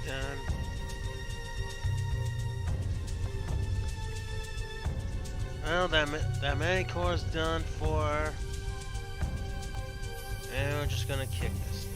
Speaker 1: Done. Well, that Manicore's done for. And we're just gonna kick this thing.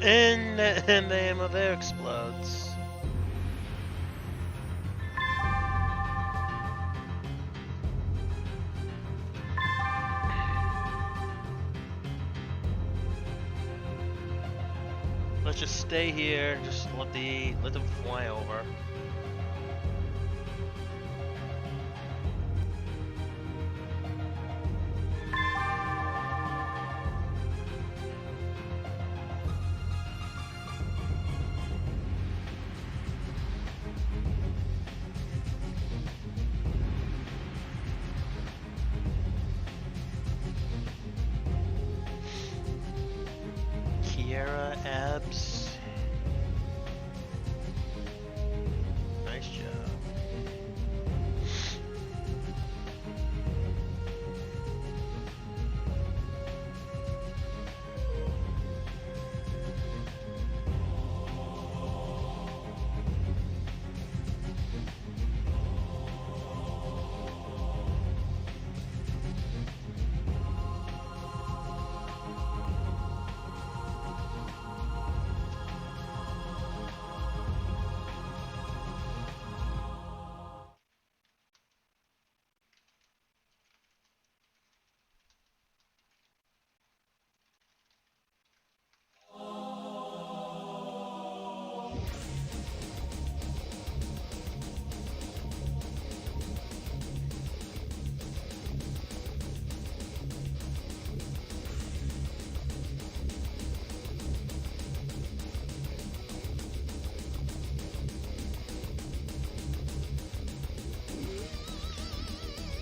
Speaker 1: And the ammo there explodes. Let's just stay here and just let them fly over. Kiera, abs. Nice job.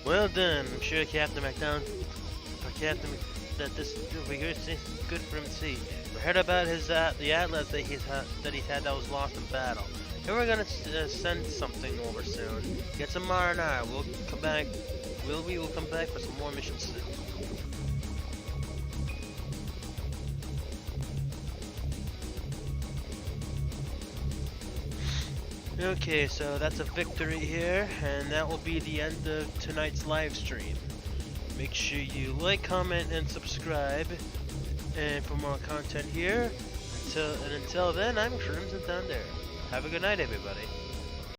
Speaker 1: Well done. I'm sure Captain McDonald, or Captain, that this will be good for him to see. We heard about his the atlas that he had that was lost in battle. And we're gonna send something over soon. Get some R&R. We'll come back. We will come back for some more missions soon. Okay, so that's a victory here, and that will be the end of tonight's live stream. Make sure you like, comment, and subscribe, and for more content here. Until then, I'm Crimson Thunder. Have a good night, everybody.